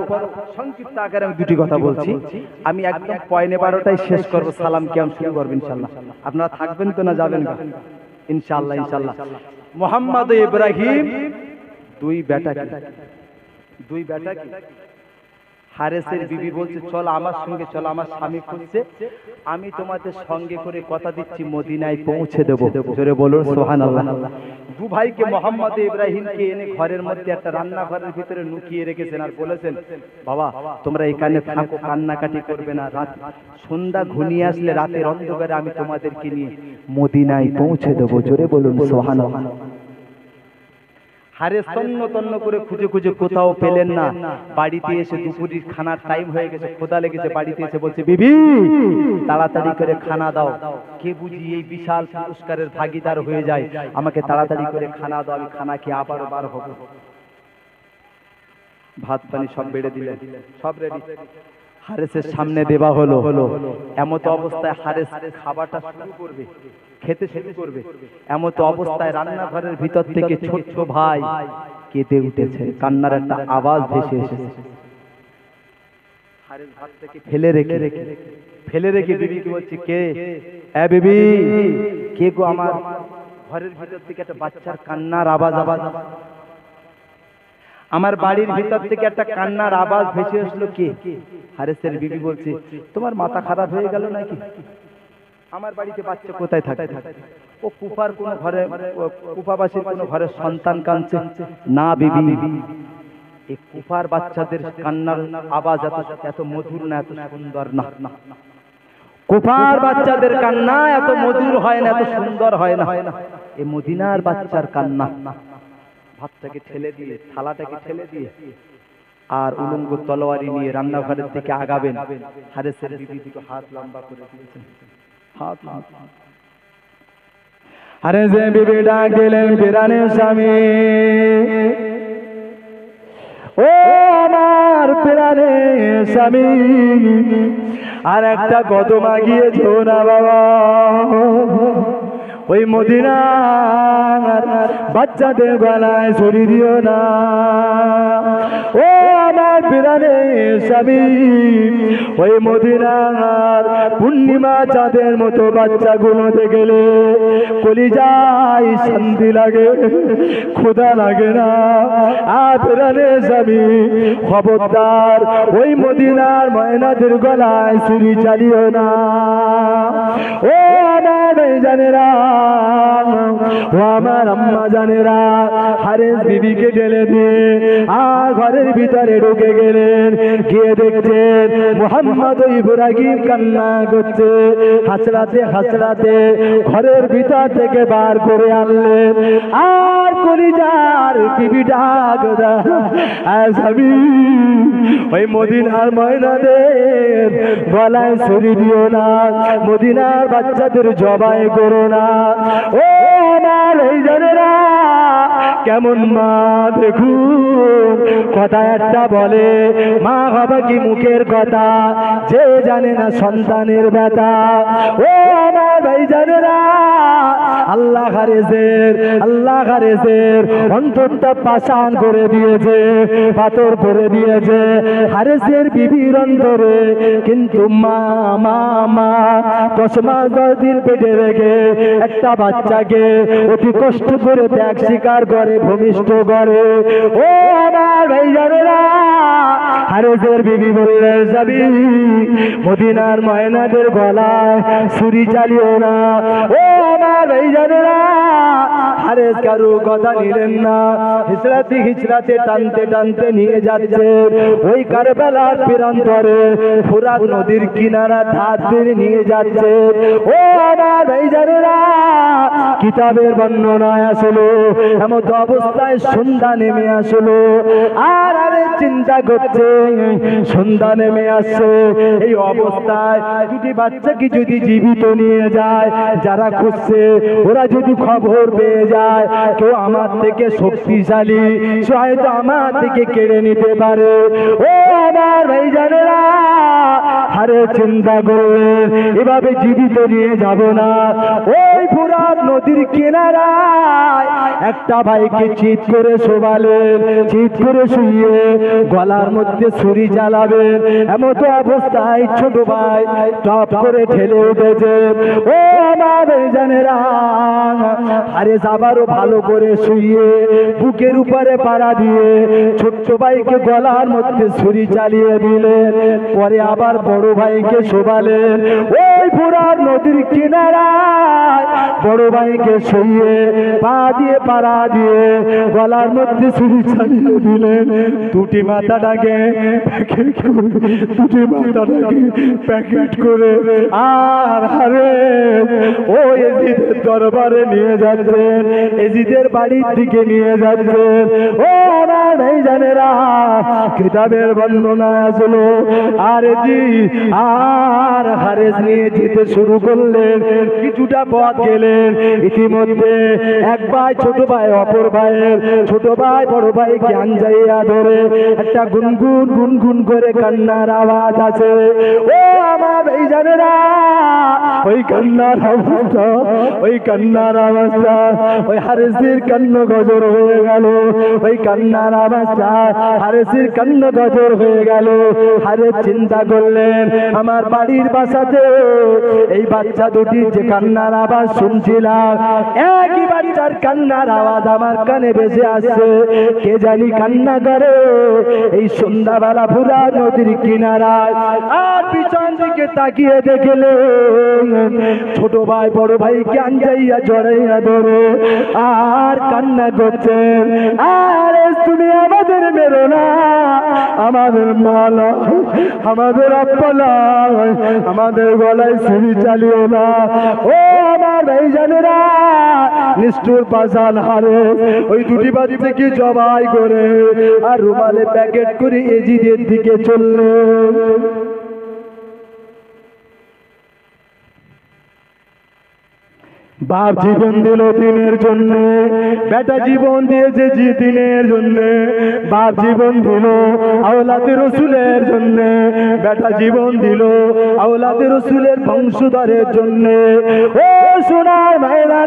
সংক্ষিপ্ত আকারে আমি দুটি কথা বলছি। আমি একদম পয়নে 12টায় শেষ করবো, সালাম কিয়াম শুরু করবো ইনশাআল্লাহ। আপনারা থাকবেন তো না যাবেন না? ইনশাআল্লাহ ইনশাআল্লাহ। মোহাম্মদ ইব্রাহিম দুই বেটা কি, দুই বেটা কি? হারেসের বিবি বলছে চল আমার সঙ্গে, চল আমার স্বামী খুঁজছে, আমি তোমাদের সঙ্গে করে কথা দিচ্ছি মদিনায় পৌঁছে দেবো। জোরে বলুন সুবহানাল্লাহ। দু ভাইকে মোহাম্মদ ইব্রাহিমকে এনে ঘরের মধ্যে একটা রান্নাঘরের ভিতরে লুকিয়ে রেখেছেন আর বলেছেন বাবা তোমরা এখানে থাকো, কান্নাকাটি করবে না, রাত সন্ধ্যা ঘনিয়ে আসলে রাতের অন্ধকারে আমি তোমাদেরকে নিয়ে মদিনায় পৌঁছে দেবো। জোরে বলুন সুবহানাল্লাহ। হারে তন্ন তন্ন করে খুঁজে খুঁজে কোথাও পেলেন না। বাড়িতে এসে দুপুরের খানার টাইম হয়ে গেছে, ক্ষুধা লেগেছে। বাড়িতে এসে বলছে বিবি তাড়াতাড়ি করে খানা দাও, কে বুঝি এই বিশাল পুরস্কারের ভাগীদার হয়ে যায়, আমাকে তাড়াতাড়ি করে খানা দাও, আমি খানা খেয়ে আবার বার হব। ভাত পানি সব বেড়ে দিলেন, সব রেডি। হারেসের সামনে দেওয়া হলো। এমত অবস্থায় হারেস খাবারটা শুরু করবে, খেতে শুরু করবে। এমত অবস্থায় রান্নাঘরের ভিতর থেকে ছোট্ট ভাই কেঁদে উঠেছে, কান্নার একটা আওয়াজ ভেসে এসেছে। হারেস ভাত থেকে ফেলে রেখে বিবিকে বলছে কে? এ বিবি কে গো? আমার ঘরের ভিতর থেকে একটা বাচ্চার কান্নার আওয়াজ, আমার বাড়ির ভিতর থেকে একটা কান্নার আওয়াজ ভেসে আসলো। কে? হারেসের বিবি বলছে তোমার মাথা খারাপ হয়ে গেল নাকি? আমার বাড়িতে বাচ্চা কোথায় থাকে? ও কুফার কোন ঘরে, কুফাবাসীর কোন ঘরে সন্তান কাঁদছে না বিবি। এই কুফার বাচ্চাদের কান্নার আওয়াজ এত মধুর না, এত সুন্দর না। কুফার বাচ্চাদের কান্না এত মধুর হয় না, এত সুন্দর হয় না। এই মদিনার বাচ্চার কান্না। ভাতটাকে ঠেলে দিয়ে, থালাটাকে ঠেলে দিয়ে আর উলঙ্গ তলোয়ারি নিয়ে রান্নাঘরের থেকে আগাবেন। হারেসের বিবি দুটো হাত লম্বা করে দিয়েছেন, হাত। হারেসের বিবি ডাক দিলেন পিরানের স্বামী, ও আমার পিরানের স্বামী, আর একটা কদম আগিয়েছো না বাবা? ওই মদিনার বাচ্চাদের গলায় ছুরি দিও না। ও আমার প্রাণের স্বামী, ওই মদিনার পূর্ণিমা চাঁদের মতো বাচ্চাগুলোতে গেলে কলিজায় শান্তি লাগে, ক্ষুধা লাগে না। আর প্রাণের স্বামী, খবরদার ওই মদিনার ময়নাদের গলায় ছুরি চালিও না। ও আমার জানেরা, ও আমার আম্মা জানেরা, হারেস বিবিকে ঢেলে দিয়ে আর ঘরের ভিতরে ঢুকে গেলেন। গিয়ে দেখছেন মুহাম্মদ ইব্রাহিম কান্না করছে। হাসরাতে হাসরাতে ঘরের ভিতর থেকে বার করে আনলেন। আর কলিজার বিবি ডাক স্বামী, ওই মদিনার ময়নাদের গলায় ছুরি দিও না, মদিনার বাচ্চাদের জবাই করো না। ও আমার এই জানেরা, কেমন মা দেখুন, কথা একটা বলে, মা বাবা কি মুখের কথা, যে জানে না সন্তানের ব্যথা। ও আমার ভাই জানেরা, আল্লাহ হারেসের অন্তরটা পাষাণ করে দিয়েছে, পাথর করে দিয়েছে হারেসের বিবির অন্তরে। কিন্তু মা মা মা 10 মাস 10 দিন পেটে রেখে একটা বাচ্চাকে অতি কষ্ট করে ত্যাগ স্বীকার করে, ভূমিষ্ঠ করে। ও আমার ভাই জানেরা, হারেসের বিবি বললেন, স্বামী মদিনার ময়নাদের গলায় ছুরি চালিও না। ও আমার ভাই জানেরা, হারেস কারু কথা নিলেন না। হিচড়াতে হিচড়াতে টানতে টানতে নিয়ে যাচ্ছে ওই কারবালার প্রান্তরে, ফুরাত নদীর কিনারা ধার ধরে নিয়ে যাচ্ছে। ও আমার ভাই জানেরা, কিতাবের বর্ণনায় আসলো এমন অবস্থায় সন্ধ্যা নেমে আসলো। আর আরে চিন্তা করছে, সন্ধ্যা নেমে আসছে, এই অবস্থায় যদি বাচ্চাকে যদি জীবিত নিয়ে যায়, যারা খুঁজছে ওরা যদি খবর পেয়ে যায় কেউ আমার থেকে শক্তিশালী, সে হয়তো আমার থেকে কেড়ে নিতে পারে। ও আমার ভাই জানেরা, আরে চিন্তা করলেন এভাবে জীবিত নিয়ে যাব না। ওই ফুরাত নদীর কিনারায় একটা ভাইকে চিৎ করে শোবালেন, চিৎ করে শুয়ে গলার মধ্যে ছুরি চালাবেন। এমন তো অবস্থায় ছোট ভাই টপ করে ঠেলে উঠেছে। ও আমার জানেরা, আরে আবারও ভালো করে শুয়ে বুকের উপরে পাড়া দিয়ে ছোট্ট ভাইকে গলার মধ্যে ছুরি চালিয়ে দিলেন। পরে আবার বড় ভাইকে শোবালেন। ওই ফুরাত নদীর কিনারায় বড় ভাইকে শুয়ে পা দিয়ে পাড়া দিয়ে গলার মধ্যে ছুরি চালিয়ে দিলেন। দুটি মাথাটাকে প্যাকেট করে আর হারে ও এজিদের দরবারে নিয়ে যাচ্ছেন, এজিদের বাড়ির দিকে নিয়ে যাচ্ছেন। ও আমার ভাই জানেরা, কিতাবের বর্ণনা আসলো আর জি আর হারেস নিয়ে যেতে শুরু করলেন। কিছুটা পথ গেলেন, ইতিমধ্যে এক ভাই ছোট ভাই অপর ভাইয়ের, ছোট ভাই বড় ভাই জ্ঞান যাইয়া ধরে একটা গুনগুন গুনগুন করে কান্নার আওয়াজ আছে। ও আমার এই জানেরা, ওই কান্নার আওয়াজটা, ওই কান্নার আওয়াজটা ওই হারেসির কান্ন গজর হয়ে গেল। ওই কান্নার আওয়াজটা হারেসির কান্ন গজর হয়ে গেল। হারেস চিন্তা করলেন, আমার বাড়ির বাসাতে এই বাচ্চা দুটি যে কান্নার আওয়াজ শুনছিলাম, একই বাচ্চার কান্নার আওয়াজ আমার কানে ভেসে আসছে। কে জানি কান্না করে এই সন্ধ্যাবেলা ফুরাত নদীর কিনারায়। আর পিছন দিকে তাকিয়ে দেখলে ছোট ভাই বড় ভাই জ্ঞান যাইয়া জড়াইয়া ধরে আর কান্না করছে। আরে তুমি আমাদের মেরো না, আমাদের মালা, আমাদের আপ্পালা, আমাদের গলায় ছুরি চালিও না। ও আমার ভাই জানেরা, নিষ্ঠুর পাষাণ হারে ওই দুটি বাচ্চাকে জবাই করে আর রুমালে প্যাকেট করে এজিদের দিকে চললো। বাপ জীবন দিল দিনের জন্য, বেটা জীবন দিয়েছে দিনের জন্য। বাপ জীবন দিল আওলাদে রসুলের জন্য, বেটা জীবন দিল আওলাদে রসুলের বংশধরের জন্য। ও সোনার ভাইরা,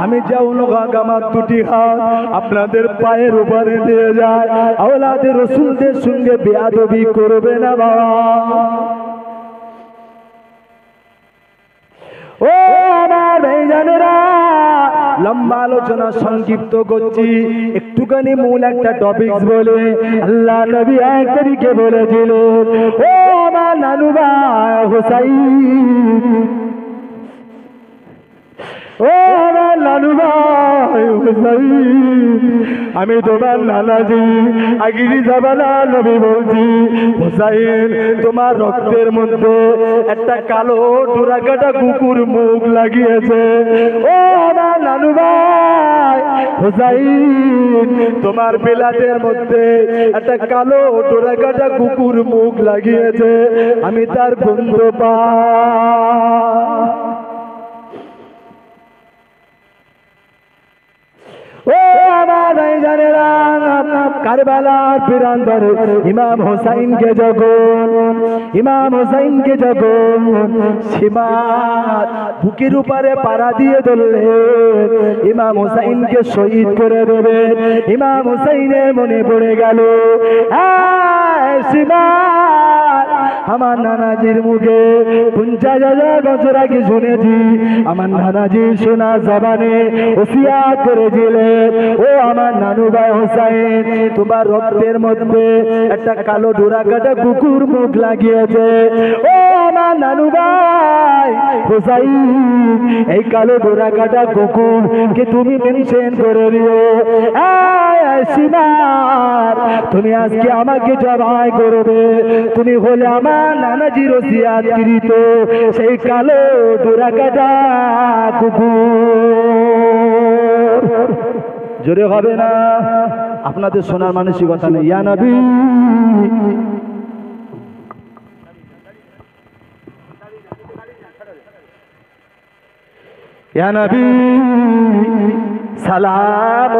আমি যেমন আমার দুটি হাত আপনাদের পায়ের উপরে দিয়ে যায়, আওলাদে রসুলদের সঙ্গে বেয়াদবি করবে না বাবা। ও আমার ভাইজানেরা, লম্বা আলোচনা সংক্ষিপ্ত করছি, একটুখানি মূল একটা টপিকস বলে আল্লাহ নবী এক তারিখে বলেছিল, ও আমার নানু ভাই হুসাইন, ও আমার নানু ভাই হুসাইন, আমি তোমার নানাজি আগিরি জাবানা নবী বলছি, হুসাইন তোমার রক্তের মধ্যে একটা কালো ডোরাকাটা কুকুর মুখ লাগিয়েছে। ও আমার নানু ভাই হুসাইন, তোমার বেলাতের মধ্যে একটা কালো ডোরাকাটা কুকুর মুখ লাগিয়েছে, আমি তার গন্ধ পাই। ও আমার ভাইজানেরা, কারবালার প্রান্তরে ইমাম হোসাইনকে যখন সীমার বুকের উপরে পাড়া দিয়ে ধরলেন, ইমাম হোসাইনকে শহীদ করে দেবে, ইমাম হোসাইনের মনে পড়ে গেল সীমার আমার নানাজির মুখে 50,000 বছর আগে শুনেছি, আমার নানাজি শোনা জবানে ওসিয়াত করেছিলেন, ও আমার নানু ভাই হোসাইন, তোমার রক্তের মধ্যে একটা কালো ডোরাকাটা কুকুর মুখ লাগিয়েছে। ও আমার নানু ভাই হোসাইন, এই কালো ডোরাকাটা কুকুর কে তুমি মেনশন করে দিও। সীমার, তুমি আজকে আমাকে জবাই করবে, তুমি হলে আমার নানাজির ওসিয়াতকৃত সেই কালো ডোরাকাটা কুকুর। জোরে হবে না, আপনাদের শোনার মানসিকতা নেই। ইয়া নবী, ইয়া নবী সালাম।